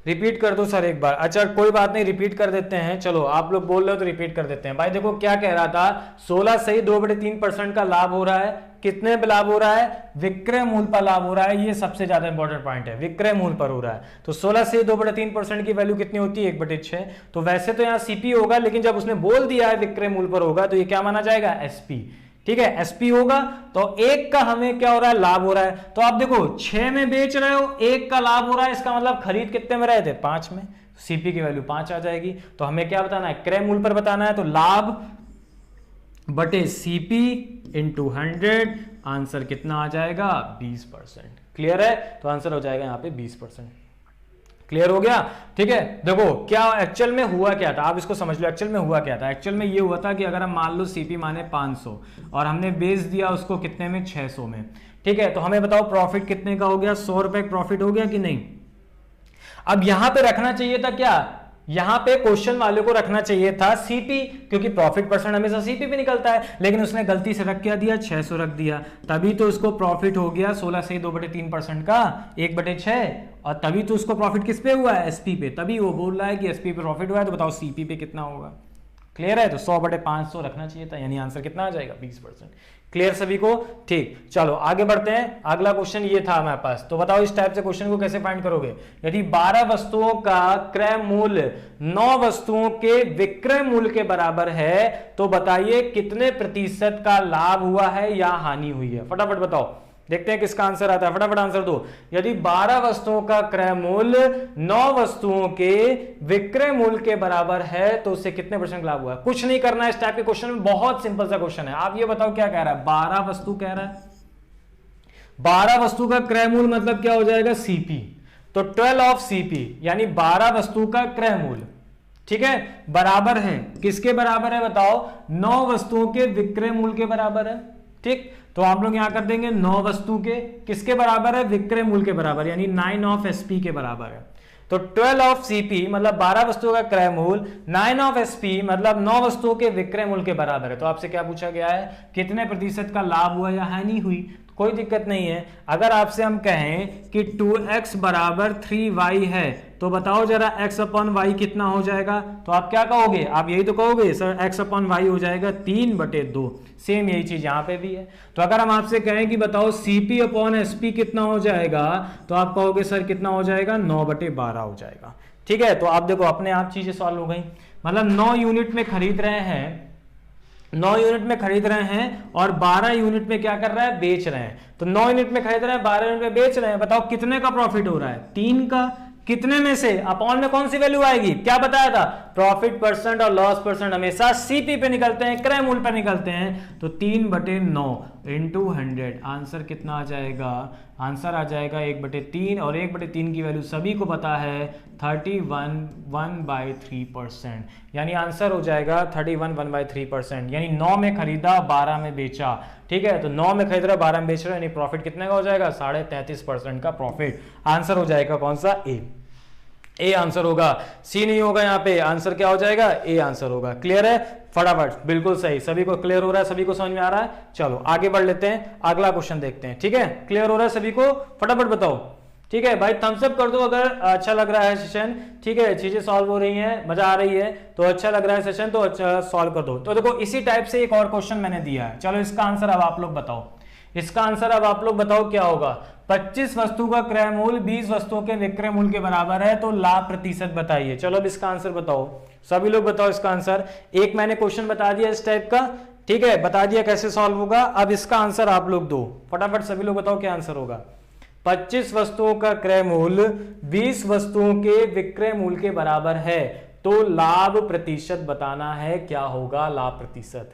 रिपीट कर दो सर एक बार। अच्छा कोई बात नहीं, रिपीट कर देते हैं, चलो आप लोग बोल रहे हो तो रिपीट कर देते हैं। भाई देखो क्या कह रहा था, 16 से 2/3% का लाभ हो रहा है, कितने पे लाभ हो रहा है, विक्रय मूल्य पर लाभ हो रहा है, ये सबसे ज्यादा इंपॉर्टेंट पॉइंट है, विक्रय मूल्य पर हो रहा है। तो 16 से 2/3% की वैल्यू कितनी होती है 1/6। तो वैसे तो यहाँ सीपी होगा, लेकिन जब उसने बोल दिया है विक्रय मूल्य पर होगा, तो ये क्या माना जाएगा एसपी, ठीक है, एसपी होगा। तो 1 का हमें क्या हो रहा है, लाभ हो रहा है। तो आप देखो 6 में बेच रहे हो, 1 का लाभ हो रहा है, इसका मतलब खरीद कितने में रहे थे 5 में, सीपी की वैल्यू 5 आ जाएगी। तो हमें क्या बताना है, क्रय मूल्य पर बताना है, तो लाभ बटे सीपी इंटू 100, आंसर कितना आ जाएगा 20%। क्लियर है, तो आंसर हो जाएगा यहाँ पे 20%। क्लियर हो गया, ठीक है। देखो क्या एक्चुअल में हुआ क्या था, आप इसको समझ लो, एक्चुअल में हुआ क्या था। एक्चुअल में ये हुआ था कि अगर हम मान लो सीपी माने 500 और हमने बेच दिया उसको कितने में 600 में, ठीक है, तो हमें बताओ प्रॉफिट कितने का हो गया, 100 रुपए प्रॉफिट हो गया कि नहीं। अब यहां पे रखना चाहिए था क्या, यहां पे क्वेश्चन वाले को रखना चाहिए था सीपी, क्योंकि प्रॉफिट % हमेशा सीपी पे निकलता है, लेकिन उसने गलती से रख क्या दिया 600 रख दिया, तभी तो उसको प्रॉफिट हो गया 16 से 2/3% का 1/6, और तभी तो उसको प्रॉफिट किस पे हुआ है एसपी पे, तभी वो बोल रहा है कि एसपी पे प्रॉफिट हुआ है। तो बताओ सीपी पे कितना होगा। क्लियर है, तो 100/500 रखना चाहिए था, यानी आंसर कितना आ जाएगा 20%। क्लियर सभी को, ठीक। चलो आगे बढ़ते हैं, अगला क्वेश्चन ये था हमारे पास। तो बताओ इस टाइप से क्वेश्चन को कैसे फाइंड करोगे। यदि 12 वस्तुओं का क्रय मूल्य 9 वस्तुओं के विक्रय मूल्य के बराबर है, तो बताइए कितने % का लाभ हुआ है या हानि हुई है, फटाफट बताओ, देखते हैं किसका आंसर आता है, फटाफट आंसर दो। यदि 12 वस्तुओं का क्रय मूल्य 9 वस्तुओं के विक्रय मूल्य के बराबर है, तो उससे कितने % लाभ हुआ है। कुछ नहीं करना है इस टाइप के क्वेश्चन में, बहुत सिंपल सा क्वेश्चन है। आप ये बताओ क्या कह रहा है, 12 वस्तु कह रहा है, 12 वस्तु का क्रय मूल्य मतलब क्या हो जाएगा सीपी, तो 12 ऑफ सीपी यानी 12 वस्तु का क्रय मूल्य, ठीक है, बराबर है किसके बराबर है बताओ, 9 वस्तुओं के विक्रय मूल्य के बराबर है, ठीक। तो आप लोग यहां कर देंगे 9 वस्तु के किसके बराबर है, विक्रय मूल्य के बराबर, यानी 9 ऑफ एसपी के बराबर है। तो 12 ऑफ सीपी मतलब 12 वस्तुओं का क्रय मूल्य, 9 ऑफ एसपी मतलब 9 वस्तुओं के विक्रय मूल्य के बराबर है। तो आपसे क्या पूछा गया है, कितने % का लाभ हुआ या हानि हुई। कोई दिक्कत नहीं है, अगर आपसे हम कहें कि 2x बराबर 3y है, तो बताओ जरा x/y कितना हो जाएगा। तो आप क्या कहोगे, आप यही तो कहोगे सर x/y हो जाएगा 3/2। सेम यही चीज यहां पे भी है। तो अगर हम आपसे कहें कि बताओ CP/SP कितना हो जाएगा, तो आप कहोगे सर कितना हो जाएगा 9/12 हो जाएगा, ठीक है। तो आप देखो अपने आप चीजें सॉल्व हो गई, मतलब 9 यूनिट में खरीद रहे हैं, 9 यूनिट में खरीद रहे हैं और 12 यूनिट में क्या कर रहा है, बेच रहे हैं। तो 9 यूनिट में खरीद रहे हैं, 12 यूनिट में बेच रहे हैं, बताओ कितने का प्रॉफिट हो रहा है, 3 का, कितने में से, अपॉन में कौन सी वैल्यू आएगी, क्या बताया था, प्रॉफिट परसेंट और लॉस परसेंट हमेशा सीपी पे निकलते हैं, क्रय मूल्य पे निकलते हैं। तो 3/9 इंटू 100, आंसर कितना आ जाएगा, आंसर आ जाएगा 1/3, और 1/3 की वैल्यू सभी को पता है 31/1/3%, यानी आंसर हो जाएगा 31/1/3%, यानी 9 में खरीदा 12 में बेचा। ठीक है, तो 9 में खरीद रहा 12 में बेच रहा, यानी प्रॉफिट कितने का हो जाएगा, 33.5% का प्रॉफिट। आंसर हो जाएगा कौन सा, ए आंसर होगा, सी नहीं होगा यहाँ पे, आंसर क्या हो जाएगा, ए आंसर होगा। क्लियर है, फटाफट, बिल्कुल सही, सभी को क्लियर हो रहा है, सभी को समझ में आ रहा है। चलो आगे बढ़ लेते हैं, अगला क्वेश्चन देखते हैं। ठीक है, क्लियर हो रहा है सभी को, फटाफट बताओ। ठीक है भाई, थम्स अप कर दो अगर अच्छा लग रहा है सेशन। ठीक है, चीजें सॉल्व हो रही हैं, मजा आ रही है, तो अच्छा लग रहा है सेशन तो अच्छा सॉल्व कर दो। तो देखो इसी टाइप से एक और क्वेश्चन मैंने दिया है, चलो इसका आंसर अब आप लोग बताओ, इसका आंसर अब आप लोग बताओ क्या होगा। 25 वस्तु का क्रय मूल्य 20 वस्तुओं के विक्रय मूल्य के बराबर है, तो लाभ प्रतिशत बताइए। चलो अब इसका आंसर बताओ, सभी लोग बताओ इसका आंसर। एक मैंने क्वेश्चन बता दिया इस टाइप का, ठीक है, बता दिया कैसे सॉल्व होगा। अब इसका आंसर आप लोग दो, फटाफट सभी लोग बताओ क्या आंसर होगा। 25 वस्तुओं का क्रय मूल्य 20 वस्तुओं के विक्रय मूल्य के बराबर है, तो लाभ प्रतिशत बताना है, क्या होगा लाभ प्रतिशत।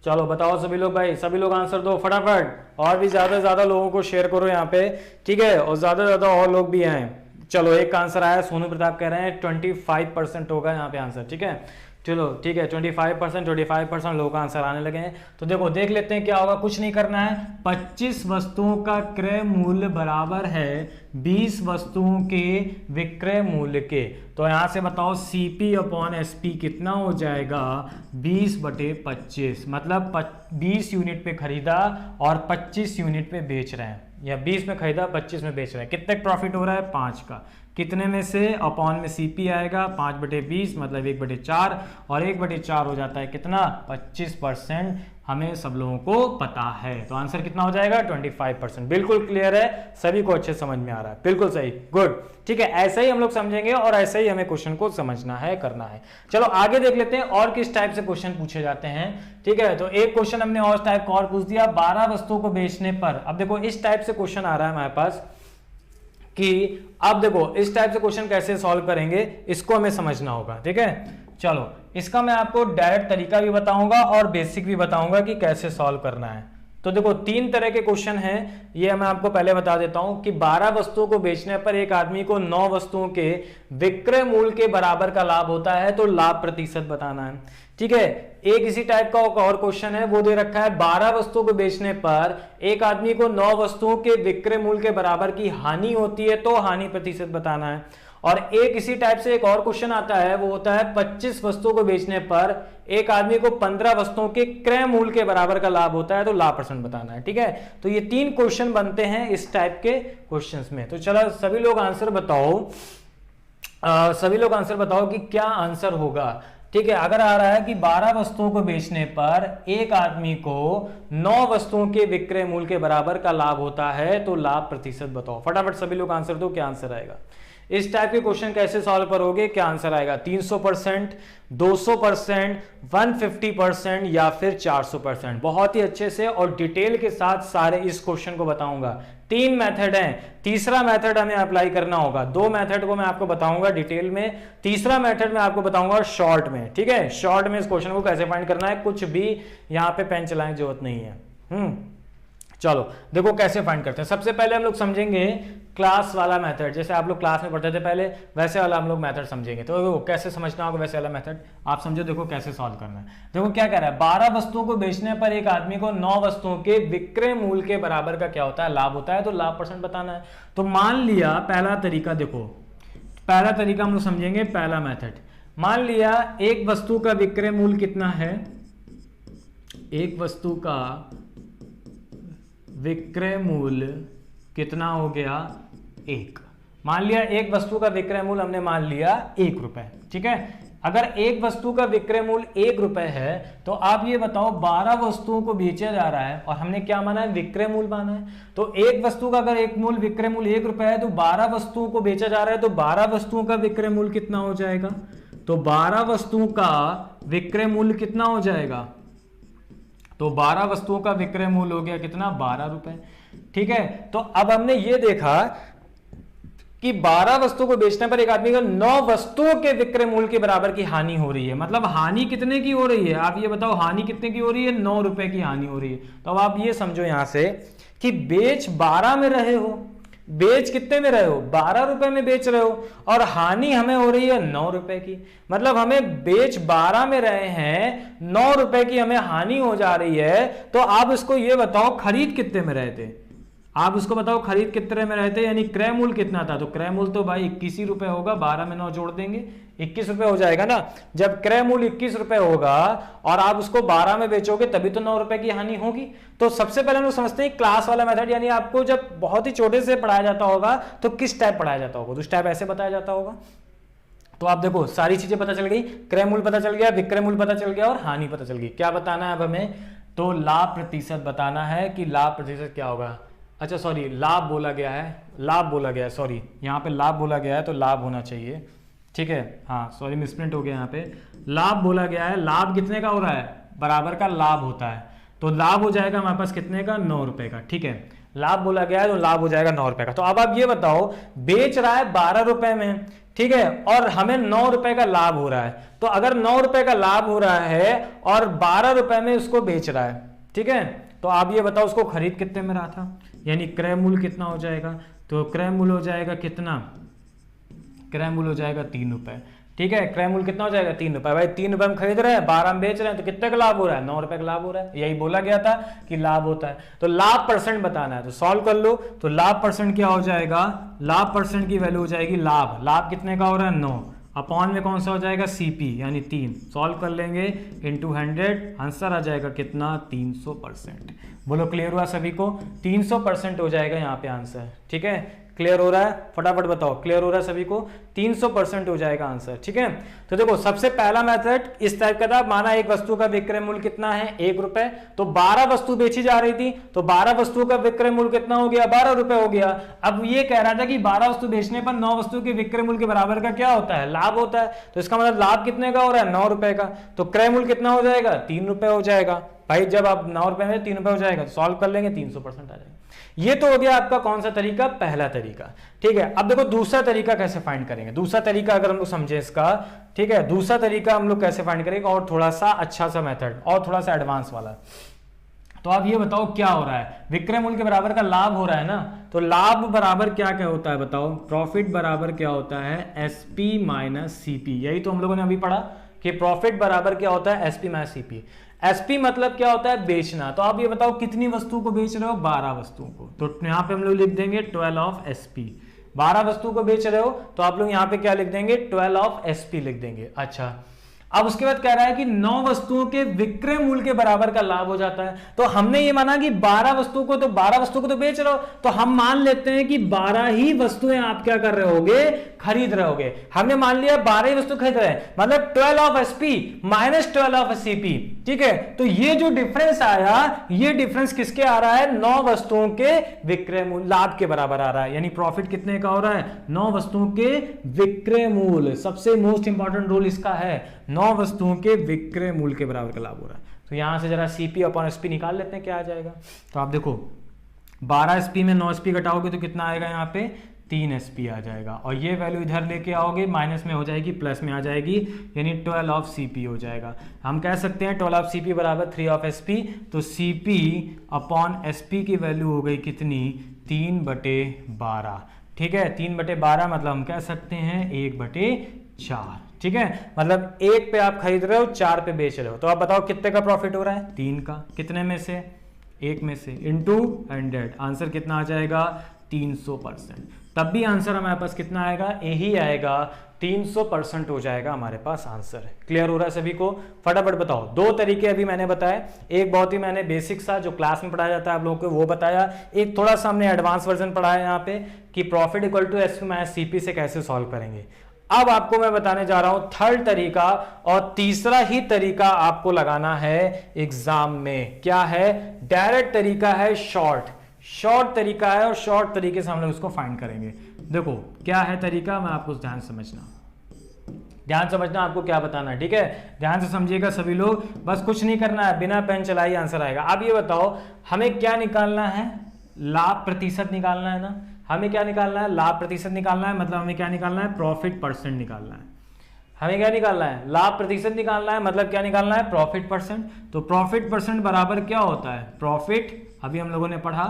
चलो बताओ सभी लोग भाई, सभी लोग आंसर दो फटाफट, और भी ज्यादा से ज्यादा लोगों को शेयर करो यहाँ पे। ठीक है, और ज्यादा से ज्यादा और लोग भी आए। चलो एक का आंसर आया, सोनू प्रताप कह रहे हैं 25% होगा यहाँ पे आंसर। ठीक है, चलो ठीक है, 25% लोगों का आंसर आने लगे हैं। तो देखो देख लेते हैं क्या होगा, कुछ नहीं करना है। 25 वस्तुओं का क्रय मूल्य बराबर है 20 वस्तुओं के विक्रय मूल्य के, तो यहां से बताओ CP अपॉन SP कितना हो जाएगा, 20/25, मतलब 20 यूनिट पे खरीदा और 25 यूनिट पे बेच रहे हैं, या 20 में खरीदा 25 में बेच रहे हैं। कितने प्रॉफिट हो रहा है, 5 का। कितने में से, अपॉन में CP आएगा, 5/20 मतलब 1/4, और 1/4 हो जाता है कितना, 25%। हमें सब लोगों को पता है, तो आंसर कितना हो जाएगा, 25%। बिल्कुल क्लियर है, सभी को अच्छे समझ में आ रहा है, बिल्कुल सही, गुड। ठीक है, ऐसे ही हम लोग समझेंगे और ऐसे ही हमें क्वेश्चन को समझना है, करना है। चलो आगे देख लेते हैं और किस टाइप से क्वेश्चन पूछे जाते हैं। ठीक है, तो एक क्वेश्चन हमने और टाइप का और पूछ दिया, 12 वस्तुओं को बेचने पर। अब देखो इस टाइप से क्वेश्चन आ रहा है हमारे पास कि अब देखो इस टाइप से क्वेश्चन कैसे सॉल्व करेंगे, इसको हमें समझना होगा। ठीक है, चलो इसका मैं आपको डायरेक्ट तरीका भी बताऊंगा और बेसिक भी बताऊंगा कि कैसे सॉल्व करना है। तो देखो 3 तरह के क्वेश्चन हैं, ये मैं आपको पहले बता देता हूं कि 12 वस्तुओं को बेचने पर एक आदमी को 9 वस्तुओं के विक्रय मूल्य के बराबर का लाभ होता है, तो लाभ प्रतिशत बताना है। ठीक है, एक इसी टाइप का और क्वेश्चन है, वो दे रखा है 12 वस्तुओं को बेचने पर एक आदमी को 9 वस्तुओं के विक्रय मूल्य के बराबर की हानि होती है, तो हानि प्रतिशत बताना है। और एक इसी टाइप से एक और क्वेश्चन आता है, वो होता है 25 वस्तुओं को बेचने पर एक आदमी को 15 वस्तुओं के क्रय मूल्य के बराबर का लाभ होता है, तो लाभ परसेंट बताना है। ठीक है, तो ये 3 क्वेश्चन बनते हैं इस टाइप के क्वेश्चंस में। तो चलो सभी लोग आंसर बताओ, सभी लोग आंसर बताओ कि क्या आंसर होगा। ठीक है, अगर आ रहा है कि 12 वस्तुओं को बेचने पर एक आदमी को 9 वस्तुओं के विक्रय मूल्य के बराबर का लाभ होता है, तो लाभ प्रतिशत बताओ। फटाफट सभी लोग आंसर दो, क्या आंसर आएगा। इस टाइप के क्वेश्चन कैसे सॉल्व करोगे, क्या आंसर आएगा, 300%, 200%, 150% या फिर 400%। बहुत ही अच्छे से और डिटेल के साथ सारे इस क्वेश्चन को बताऊंगा। 3 मेथड हैं, तीसरा मेथड हमें अप्लाई करना होगा। 2 मेथड को मैं आपको बताऊंगा डिटेल में, तीसरा मेथड मैं आपको बताऊंगा शॉर्ट में। ठीक है, शॉर्ट में इस क्वेश्चन को कैसे फाइंड करना है, कुछ भी यहाँ पे पेन चलाने की जरूरत नहीं है। चलो देखो कैसे फाइंड करते हैं। सबसे पहले हम लोग समझेंगे क्लास वाला मेथड, जैसे आप लोग क्लास में पढ़ते थे पहले, वैसे वाला हम लोग मेथड समझेंगे। तो देखो कैसे समझना होगा वैसे वाला मेथड, आप समझो। देखो कैसे सॉल्व करना है। देखो क्या कह रहा है, 12 वस्तुओं को बेचने पर एक आदमी को 9 वस्तुओं के विक्रय मूल्य के बराबर का क्या होता है, लाभ होता है, तो लाभ परसेंट बताना है। तो मान लिया पहला तरीका, देखो पहला तरीका हम लोग समझेंगे, पहला मेथड। मान लिया एक वस्तु का विक्रय मूल्य कितना है, एक वस्तु का विक्रय मूल्य कितना हो गया, 1। मान लिया एक वस्तु का विक्रय मूल्य हमने मान लिया 1 रुपए। ठीक है, अगर एक वस्तु का विक्रय मूल्य 1 रुपए है, तो आप ये बताओ 12 वस्तुओं को बेचा जा रहा है और हमने क्या माना है, विक्रय मूल्य माना है। तो एक वस्तु का अगर एक मूल्य विक्रय मूल्य 1 रुपए है, तो 12 वस्तुओं को बेचा जा रहा है, तो 12 वस्तुओं का विक्रय मूल्य कितना हो जाएगा, तो 12 वस्तुओं का विक्रय मूल्य कितना हो जाएगा, तो 12 वस्तुओं का विक्रय मूल्य हो गया कितना, 12 रुपए। ठीक है, तो अब हमने ये देखा कि 12 वस्तुओं को बेचने पर एक आदमी को 9 वस्तुओं के विक्रय मूल्य के बराबर की हानि हो रही है। मतलब हानि कितने की हो रही है, आप ये बताओ, हानि कितने की हो रही है, 9 रुपए की हानि हो रही है। तो अब आप ये समझो यहां से कि बेच 12 में रहे हो, बेच कितने में रहे हो, 12 रुपए में बेच रहे हो, और हानि हमें हो रही है 9 रुपए की। मतलब हमें बेच 12 में रहे हैं, 9 रुपए की हमें हानि हो जा रही है। तो आप इसको ये बताओ खरीद कितने में रहे थे, आप उसको बताओ खरीद कितने में रहते, यानी क्रय मूल्य कितना था। तो क्रय मूल्य तो भाई 21 ही रुपए होगा, 12 में 9 जोड़ देंगे 21 रुपए हो जाएगा ना। जब क्रय मूल्य 21 रुपए होगा और आप उसको 12 में बेचोगे तभी तो 9 रुपए की हानि होगी। तो सबसे पहले हम लोग समझते हैं क्लास वाला मेथड, यानी आपको जब बहुत ही छोटे से पढ़ाया जाता होगा तो किस टाइप पढ़ाया जाता होगा, तो उस टाइप ऐसे बताया जाता होगा। तो आप देखो सारी चीजें पता चल गई, क्रय मूल्य पता चल गया, विक्रय मूल्य पता चल गया और हानि पता चल गई। क्या बताना है अब हमें, तो लाभ प्रतिशत बताना है कि लाभ प्रतिशत क्या होगा। अच्छा सॉरी, लाभ बोला गया है, लाभ बोला गया है, सॉरी यहाँ पे लाभ बोला गया है तो लाभ होना चाहिए। ठीक है, हाँ सॉरी मिसप्रिंट हो गया, यहाँ पे लाभ बोला गया है। लाभ कितने का हो रहा है, बराबर का लाभ होता है, तो लाभ हो जाएगा हमारे पास कितने का, 9 रुपए का। ठीक है, लाभ बोला गया है तो लाभ हो जाएगा 9 रुपए का। तो अब आप ये बताओ, बेच रहा है 12 रुपए में, ठीक है, और हमें 9 रुपए का लाभ हो रहा है। तो अगर 9 रुपए का लाभ हो रहा है और 12 रुपए में उसको बेच रहा है, ठीक है, तो आप ये बताओ उसको खरीद कितने में रहा था, यानी क्रय मूल्य कितना हो जाएगा। तो क्रय मूल्य हो जाएगा कितना, क्रय मूल्य हो जाएगा 3 रुपए। ठीक है, क्रय मूल्य कितना हो जाएगा, 3 रुपए। भाई 3 रुपए में खरीद रहे हैं, 12 में बेच रहे हैं, तो कितने का लाभ हो रहा है, 9 रुपए का लाभ हो रहा है। यही बोला गया था कि लाभ होता है। तो लाभ परसेंट बताना है, तो सॉल्व कर लो। तो लाभ परसेंट क्या हो जाएगा, लाभ परसेंट की वैल्यू हो जाएगी लाभ, लाभ कितने का हो रहा है, 9, अपॉन में कौन सा हो जाएगा, सीपी यानी 3। सॉल्व कर लेंगे इनटू 100, आंसर आ जाएगा कितना, 300%। बोलो क्लियर हुआ सभी को, 300% हो जाएगा यहाँ पे आंसर। ठीक है, क्लियर हो रहा है, फटाफट बताओ क्लियर हो रहा है सभी को, 300% हो जाएगा आंसर। ठीक है, तो देखो सबसे पहला मेथड इस टाइप का था, माना एक वस्तु का विक्रय मूल्य कितना है, 1 रुपए, तो 12 वस्तु बेची जा रही थी, तो 12 वस्तुओं का विक्रय मूल्य कितना हो गया, 12 रुपए हो गया। अब ये कह रहा था कि 12 वस्तु बेचने पर 9 वस्तु के विक्रय मूल्य के बराबर का क्या होता है, लाभ होता है। तो इसका मतलब लाभ कितने का हो रहा है, 9 रुपए का, तो क्रय मूल्य कितना हो जाएगा, 3 रुपए हो जाएगा। भाई जब आप 9 रुपए में 3 रुपए हो जाएगा तो सॉल्व कर लेंगे, 300% आ जाएगा। ये तो हो गया आपका कौन सा तरीका, पहला तरीका। ठीक है, अब देखो दूसरा तरीका कैसे फाइंड करेंगे। दूसरा तरीका अगर हम लोग समझे इसका, ठीक है, दूसरा तरीका हम लोग कैसे फाइंड करेंगे, और थोड़ा सा अच्छा सा मेथड और थोड़ा सा एडवांस वाला। तो आप ये बताओ क्या हो रहा है, विक्रय मूल्य के बराबर का लाभ हो रहा है ना, तो लाभ बराबर क्या क्या होता है बताओ, प्रॉफिट बराबर क्या होता है, एसपी माइनस सीपी। यही तो हम लोगों ने अभी पढ़ा कि प्रॉफिट बराबर क्या होता है, एसपी माइनस सीपी। एसपी मतलब क्या होता है, बेचना। तो आप ये बताओ कितनी वस्तु को बेच रहे हो, 12 वस्तुओं को, तो यहाँ पे हम लोग लिख देंगे 12 ऑफ एसपी। 12 वस्तु को बेच रहे हो तो आप लोग यहाँ पे क्या लिख देंगे, 12 ऑफ एसपी लिख देंगे। अच्छा, अब उसके बाद कह रहा है कि 9 वस्तुओं के विक्रय मूल्य के बराबर का लाभ हो जाता है। तो हमने ये माना कि 12 वस्तुओं को तो बेच रहे हो, तो हम मान लेते हैं कि 12 ही वस्तुएं आप क्या कर रहे होगे, खरीद रहे होगे। हमने मान लिया 12 ही वस्तु खरीद रहे हैं, मतलब 12 of SP minus 12 of CP. ठीक है, तो ये जो डिफरेंस आया, ये डिफरेंस किसके आ रहा है, 9 वस्तुओं के विक्रय मूल्य लाभ के बराबर आ रहा है। यानी प्रॉफिट कितने का हो रहा है, 9 वस्तुओं के विक्रय मूल्य, सबसे मोस्ट इंपॉर्टेंट रोल इसका है, 9 वस्तुओं के विक्रय मूल्य के बराबर का लाभ हो रहा है। तो यहां से जरा सीपी अपॉन एसपी निकाल लेते हैं, क्या आ जाएगा। तो आप देखो 12 एसपी में 9 एसपी घटाओगे तो कितना आएगा, यहाँ पे 3 एसपी आ जाएगा, और ये वैल्यू इधर लेके आओगे माइनस में हो जाएगी, प्लस में आ जाएगी, यानी 12 ऑफ सीपी हो जाएगा। हम कह सकते हैं 12 ऑफ सीपी बराबर 3 ऑफ एसपी। तो सीपी अपॉन एसपी की वैल्यू हो गई कितनी, 3/12। ठीक है, 3/12 मतलब हम कह सकते हैं 1/4। ठीक है, मतलब 1 पे आप खरीद रहे हो, 4 पे बेच रहे हो। तो आप बताओ कितने का प्रॉफिट हो रहा है, 3 का, कितने में से, 1 में से, इनटू 100। आंसर कितना आ जाएगा, 300%। तब भी आंसर हमारे पास कितना आएगा, यही आएगा, 300% हो जाएगा हमारे पास आंसर। क्लियर हो रहा है सभी को, फटाफट बताओ। 2 तरीके अभी मैंने बताए, एक बहुत ही मैंने बेसिक सा जो क्लास में पढ़ाया जाता है आप लोगों को वो बताया, एक थोड़ा सा हमने एडवांस वर्जन पढ़ाया यहाँ पे कि profit equal to SP minus CP से कैसे सॉल्व करेंगे। अब आपको मैं बताने जा रहा हूं थर्ड तरीका, और तीसरा ही तरीका आपको लगाना है एग्जाम में। क्या है, डायरेक्ट तरीका है, शॉर्ट तरीका है, और शॉर्ट तरीके से हम लोग उसको फाइंड करेंगे। देखो क्या है तरीका, मैं आपको ध्यान समझना। ध्यान समझना आपको क्या बताना है, ठीक है, ध्यान से समझिएगा सभी लोग, बस कुछ नहीं करना है, बिना पेन चलाए आंसर आएगा। अब ये बताओ हमें क्या निकालना है, लाभ प्रतिशत निकालना है ना, हमें क्या निकालना है, लाभ प्रतिशत निकालना है, मतलब हमें क्या निकालना है, प्रॉफिट परसेंट निकालना है। हमें क्या निकालना है, लाभ प्रतिशत निकालना है, मतलब क्या निकालना है, प्रॉफिट परसेंट। तो प्रॉफिट परसेंट बराबर क्या होता है, प्रॉफिट अभी हम लोगों ने पढ़ा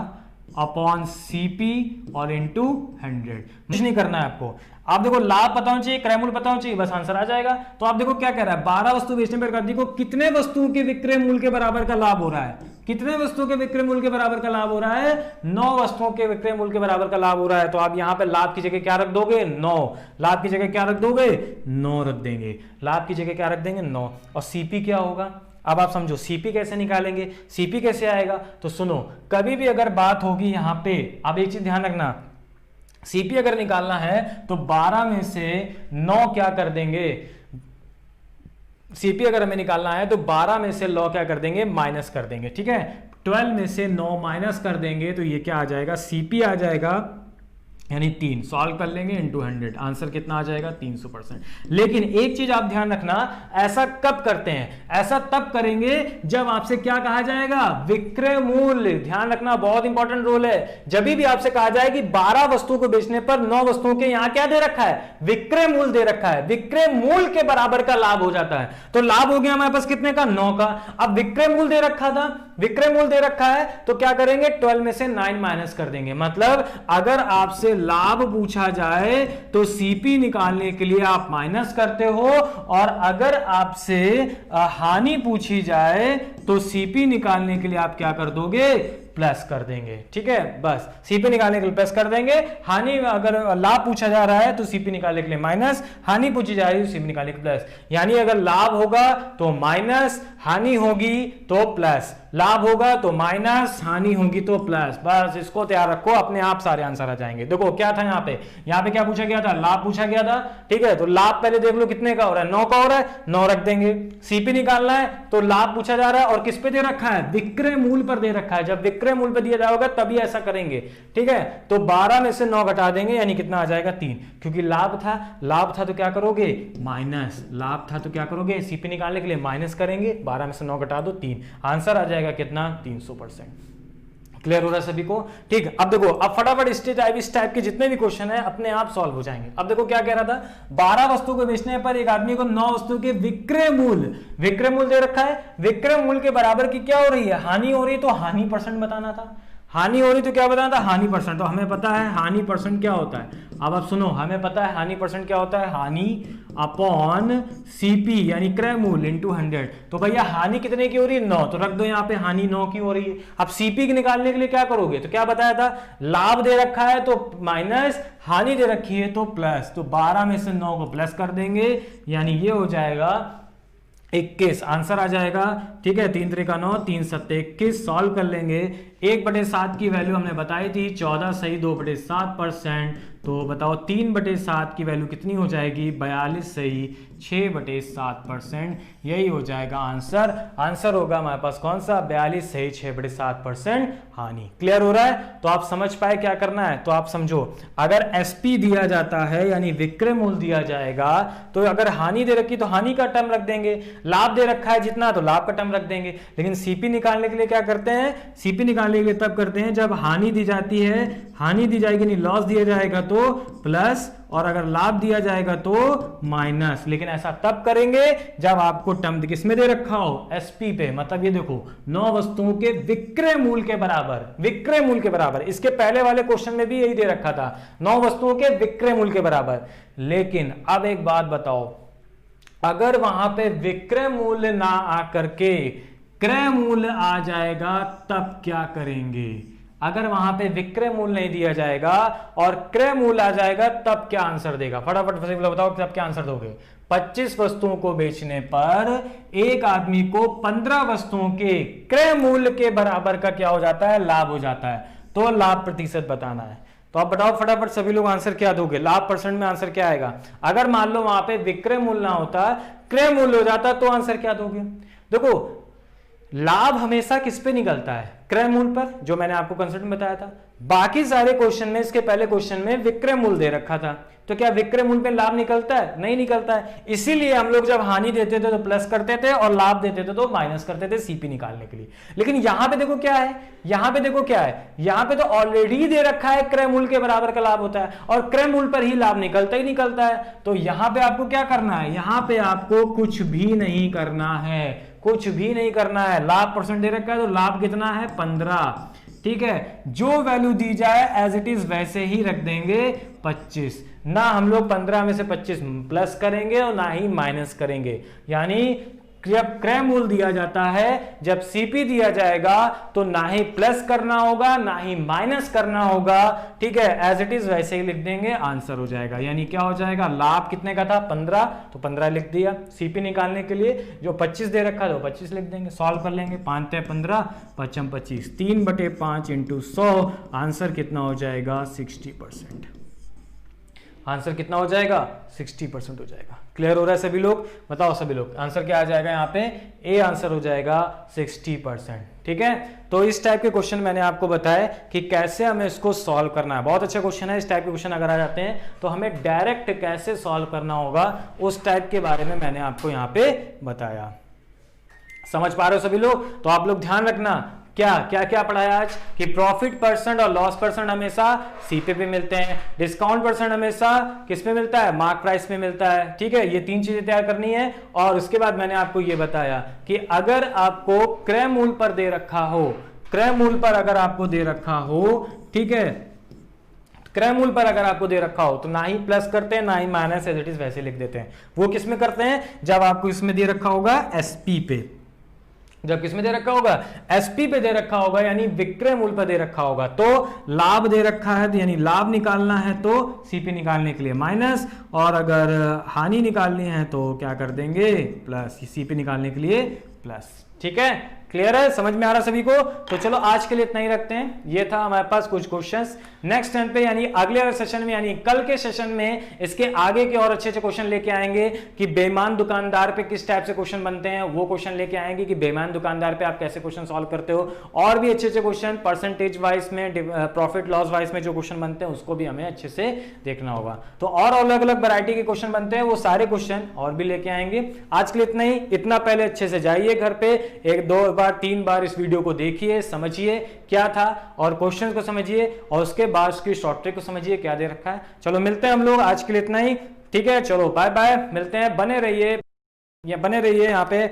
अपॉन सीपी और इंटू 100। कुछ नहीं करना है आपको, आप देखो लाभ पता होना चाहिए, क्रय मूल्य पता होना चाहिए, बस आंसर आ जाएगा। तो आप देखो क्या कह रहा है, 12 वस्तु बेचने पर एकाधिक को कितने वस्तुओं के विक्रय मूल्य के बराबर का लाभ हो रहा है, कितने वस्तुओं के विक्रय मूल्य के बराबर का लाभ हो रहा है, 9 वस्तुओं के विक्रय मूल्य के बराबर का लाभ हो रहा है। तो आप यहां पे लाभ की जगह क्या रख दोगे, 9, लाभ की जगह क्या रख दोगे, 9 रख देंगे, लाभ की जगह क्या रख देंगे, 9। और सीपी क्या होगा, अब आप समझो सीपी कैसे निकालेंगे, सीपी कैसे आएगा। तो सुनो, कभी भी अगर बात होगी यहां पे, अब एक चीज ध्यान रखना, सीपी अगर निकालना है तो 12 में से 9 क्या कर देंगे, सीपी अगर हमें निकालना है तो 12 में से 9 क्या कर देंगे, माइनस कर देंगे, ठीक है, 12 में से 9 माइनस कर देंगे तो ये क्या आ जाएगा, सीपी आ जाएगा, यानी 3 सॉल्व कर लेंगे इंटू 100, आंसर कितना आ जाएगा, 300%। लेकिन एक चीज आप ध्यान रखना, ऐसा कब करते हैं, ऐसा तब करेंगे जब आपसे क्या कहा जाएगा, विक्रय मूल्य। ध्यान रखना, बहुत इंपॉर्टेंट रोल है, जब भी आपसे कहा जाए कि 12 वस्तुओं को बेचने पर 9 वस्तुओं के यहां क्या दे रखा है, विक्रय मूल्य दे रखा है, विक्रय मूल्य के बराबर का लाभ हो जाता है। तो लाभ हो गया हमारे पास कितने का, 9 का। अब विक्रय मूल्य दे रखा था, विक्रय मूल्य दे रखा है, तो क्या करेंगे, 12 में से 9 माइनस कर देंगे। मतलब अगर आपसे लाभ पूछा जाए तो सीपी निकालने के लिए आप माइनस करते हो, और अगर आपसे हानि पूछी जाए तो सीपी निकालने के लिए आप क्या कर दोगे, प्लस कर देंगे, ठीक है, बस सीपी निकालने के लिए प्लस कर देंगे। हानि, अगर लाभ पूछा जा रहा है तो सीपी निकालने के लिए माइनस, हानि पूछी जा रही है तो सीपी निकालने के लिए प्लस। यानी अगर लाभ होगा तो माइनस, हानि होगी तो प्लस, लाभ होगा तो माइनस, हानि होगी तो प्लस। बस इसको तैयार रखो, अपने आप सारे आंसर आ जाएंगे। देखो क्या था यहाँ पे क्या पूछा गया था, लाभ पूछा गया था, ठीक है, तो लाभ पहले देख लो कितने का हो रहा है, 9 का हो रहा है, 9 रख देंगे। सीपी निकालना है तो लाभ पूछा जा रहा है और किस पे दे रखा है, विक्रय मूल्य पर दे रखा है। जब विक्रय मूल्य पे दिया जाएगा तभी ऐसा करेंगे, ठीक है। तो 12 में से 9 घटा देंगे, यानी कितना आ जाएगा, 3, क्योंकि लाभ था तो क्या करोगे, माइनस, लाभ था तो क्या करोगे, सीपी निकालने के लिए माइनस करेंगे, 12 में से 9 घटा दो, 3, आंसर आ जाएगा कितना, 300%। क्लियर हो रहा है सभी को, ठीक। अब देखो, अब फटाफट इस टाइप के जितने भी क्वेश्चन है अपने आप सॉल्व हो जाएंगे। अब देखो क्या कह रहा था, 12 वस्तु को बेचने पर एक आदमी को 9 वस्तु के विक्रय मूल्य दे रखा है, विक्रय मूल्य के बराबर की क्या हो रही है, हानि हो रही है, तो हानि परसेंट बताना था। हानि हो रही तो क्या बताना था, हानि परसेंट। तो हमें पता है हानि परसेंट क्या होता है, अब आप सुनो, हमें पता है हानि परसेंट क्या होता है, हानि अपॉन सीपी यानी क्रय मूल्य इंटू 100। तो भैया हानि कितने की हो रही है, 9, तो रख दो यहाँ पे, हानि 9 की हो रही है। अब सीपी के निकालने के लिए क्या करोगे, तो क्या बताया था, लाभ दे रखा है तो माइनस, हानि दे रखी है तो प्लस। तो 12 में से 9 को प्लस कर देंगे, यानी ये हो जाएगा 21, आंसर आ जाएगा, ठीक है। 3 3 का 9, 3 7 21, सॉल्व कर लेंगे। 1/7 की वैल्यू हमने बताई थी 14 सही 2/7%, तो बताओ 3/7 की वैल्यू कितनी हो जाएगी, 42 सही 6/7%, यही हो जाएगा आंसर। आंसर होगा हमारे पास कौन सा, 42 सही 6/7% हानि। क्लियर हो रहा है, तो आप समझ पाए क्या करना है। तो आप समझो, अगर एसपी दिया जाता है यानी विक्रय मूल्य दिया जाएगा, तो अगर हानि दे रखी तो हानि का टर्म रख देंगे, लाभ दे रखा है जितना तो लाभ का टर्म रख देंगे। लेकिन सीपी निकालने के लिए क्या करते हैं, सीपी निकालने के लिए तब करते हैं जब हानि दी जाती है, हानि दी जाएगी नहीं, लॉस दिया जाएगा तो प्लस, और अगर लाभ दिया जाएगा तो माइनस। लेकिन ऐसा तब करेंगे जब आपको टर्म किस में दे रखा हो, एसपी पे। मतलब ये देखो 9 वस्तुओं के विक्रय मूल्य के बराबर, विक्रय मूल्य के बराबर। इसके पहले वाले क्वेश्चन में भी यही दे रखा था, 9 वस्तुओं के विक्रय मूल्य के बराबर। लेकिन अब एक बात बताओ, अगर वहां पे विक्रय मूल्य ना आकर के क्रय मूल्य आ जाएगा तब क्या करेंगे। अगर वहां पे विक्रय मूल्य नहीं दिया जाएगा और क्रय मूल्य आ जाएगा तब क्या आंसर देगा, फटाफट बताओ तब क्या आंसर दोगे। 25 वस्तुओं को बेचने पर एक आदमी को 15 वस्तुओं के क्रय मूल्य के बराबर का क्या हो जाता है, लाभ हो जाता है। तो लाभ प्रतिशत बताना है। तो आप बताओ फटाफट सभी लोग आंसर क्या दोगे, लाभ परसेंट में आंसर क्या आएगा। अगर मान लो वहां पे विक्रय मूल्य ना होता, क्रय मूल्य हो जाता, तो आंसर क्या दोगे। देखो लाभ हमेशा किस पे निकलता है? क्रय मूल्य पर, जो मैंने आपको कंसेप्ट में बताया था। बाकी सारे क्वेश्चन में, इसके पहले क्वेश्चन में विक्रय मूल्य दे रखा था, तो क्या विक्रय मूल्य पे लाभ निकलता है? नहीं निकलता है। इसीलिए हम लोग जब हानि देते थे तो प्लस करते थे और लाभ देते थे तो माइनस करते थे सीपी निकालने के लिए। लेकिन यहां पे देखो क्या है, यहां पे देखो क्या है, यहां पे तो ऑलरेडी दे रखा है क्रय मूल्य के बराबर का लाभ होता है और क्रय मूल्य पर ही लाभ निकलता ही निकलता है। तो यहां पे आपको क्या करना है? यहां पे आपको कुछ भी नहीं करना है, कुछ भी नहीं करना है। लाभ परसेंट दे रखा है तो लाभ कितना है? 15। ठीक है, जो वैल्यू दी जाए एज इट इज वैसे ही रख देंगे 25। ना हम लोग 15 में से 25 प्लस करेंगे और ना ही माइनस करेंगे। यानी जब क्रय मूल्य दिया जाता है, जब सीपी दिया जाएगा तो ना ही प्लस करना होगा ना ही माइनस करना होगा। ठीक है, एज इट इज वैसे ही लिख देंगे, आंसर हो जाएगा। यानी क्या हो जाएगा? लाभ कितने का था? 15, तो 15 लिख दिया। सीपी निकालने के लिए जो 25 दे रखा है तो 25 लिख देंगे, सॉल्व कर लेंगे। 5 × 15 = 25, 3/5 × 100, आंसर कितना हो जाएगा? 60%। आंसर कितना हो जाएगा? 60% हो जाएगा। क्लियर हो रहा है सभी लोग? बताओ सभी लोग, आंसर क्या आ जाएगा यहाँ पे? ए आंसर हो जाएगा 60%। ठीक है, तो इस टाइप के क्वेश्चन मैंने आपको बताया कि कैसे हमें इसको सॉल्व करना है। बहुत अच्छा क्वेश्चन है। इस टाइप के क्वेश्चन अगर आ जाते हैं तो हमें डायरेक्ट कैसे सॉल्व करना होगा, उस टाइप के बारे में मैंने आपको यहाँ पे बताया। समझ पा रहे हो सभी लोग? तो आप लोग ध्यान रखना, क्या क्या क्या पढ़ाया आज कि प्रॉफिट परसेंट और लॉस परसेंट हमेशा सीपी पे मिलते हैं, डिस्काउंट परसेंट हमेशा किस पे मिलता है? मार्क प्राइस पे मिलता है। ठीक है, ये 3 चीजें तैयार करनी है। और उसके बाद मैंने आपको ये बताया कि अगर आपको क्रय मूल्य पर दे रखा हो, क्रय मूल्य पर अगर आपको दे रखा हो, ठीक है, क्रय मूल्य पर अगर आपको दे रखा हो तो ना ही प्लस करते हैं ना ही माइनस, एज इट इज वैसे लिख देते हैं। वो किस में करते हैं? जब आपको इसमें दे रखा होगा एसपी पे, जब किसमें दे रखा होगा? एसपी पे दे रखा होगा, यानी विक्रय मूल्य पर दे रखा होगा। तो लाभ दे रखा है तो यानी लाभ निकालना है तो सीपी निकालने के लिए माइनस, और अगर हानि निकालनी है तो क्या कर देंगे? प्लस। सीपी निकालने के लिए प्लस। ठीक है, क्लियर है? समझ में आ रहा सभी को? तो चलो आज के लिए इतना ही रखते हैं। ये था हमारे पास कुछ क्वेश्चंस। नेक्स्ट टाइम पे यानी अगले सेशन में, यानी कल के सेशन में इसके आगे के और अच्छे अच्छे क्वेश्चन लेके आएंगे कि बेईमान दुकानदार पे किस टाइप से क्वेश्चन बनते हैं, वो क्वेश्चन लेके आएंगे कि बेईमान दुकानदार पे आप कैसे क्वेश्चन सॉल्व करते हो। और भी अच्छे अच्छे क्वेश्चन परसेंटेज वाइज में, प्रॉफिट लॉस वाइज में जो क्वेश्चन बनते हैं उसको भी हमें अच्छे से देखना होगा। तो और अलग अलग वैरायटी के क्वेश्चन बनते हैं, वो सारे क्वेश्चन और भी लेके आएंगे। आज के लिए इतना ही। इतना पहले अच्छे से जाइए घर पे, 1-2 बार 3 बार इस वीडियो को देखिए, समझिए क्या था और क्वेश्चन को समझिए, और उसके बाद उसकी शॉर्ट ट्रिक को समझिए क्या दे रखा है। चलो मिलते हैं हम लोग, आज के लिए इतना ही। ठीक है, चलो बाय बाय, मिलते हैं। बने रहिए यहाँ पे।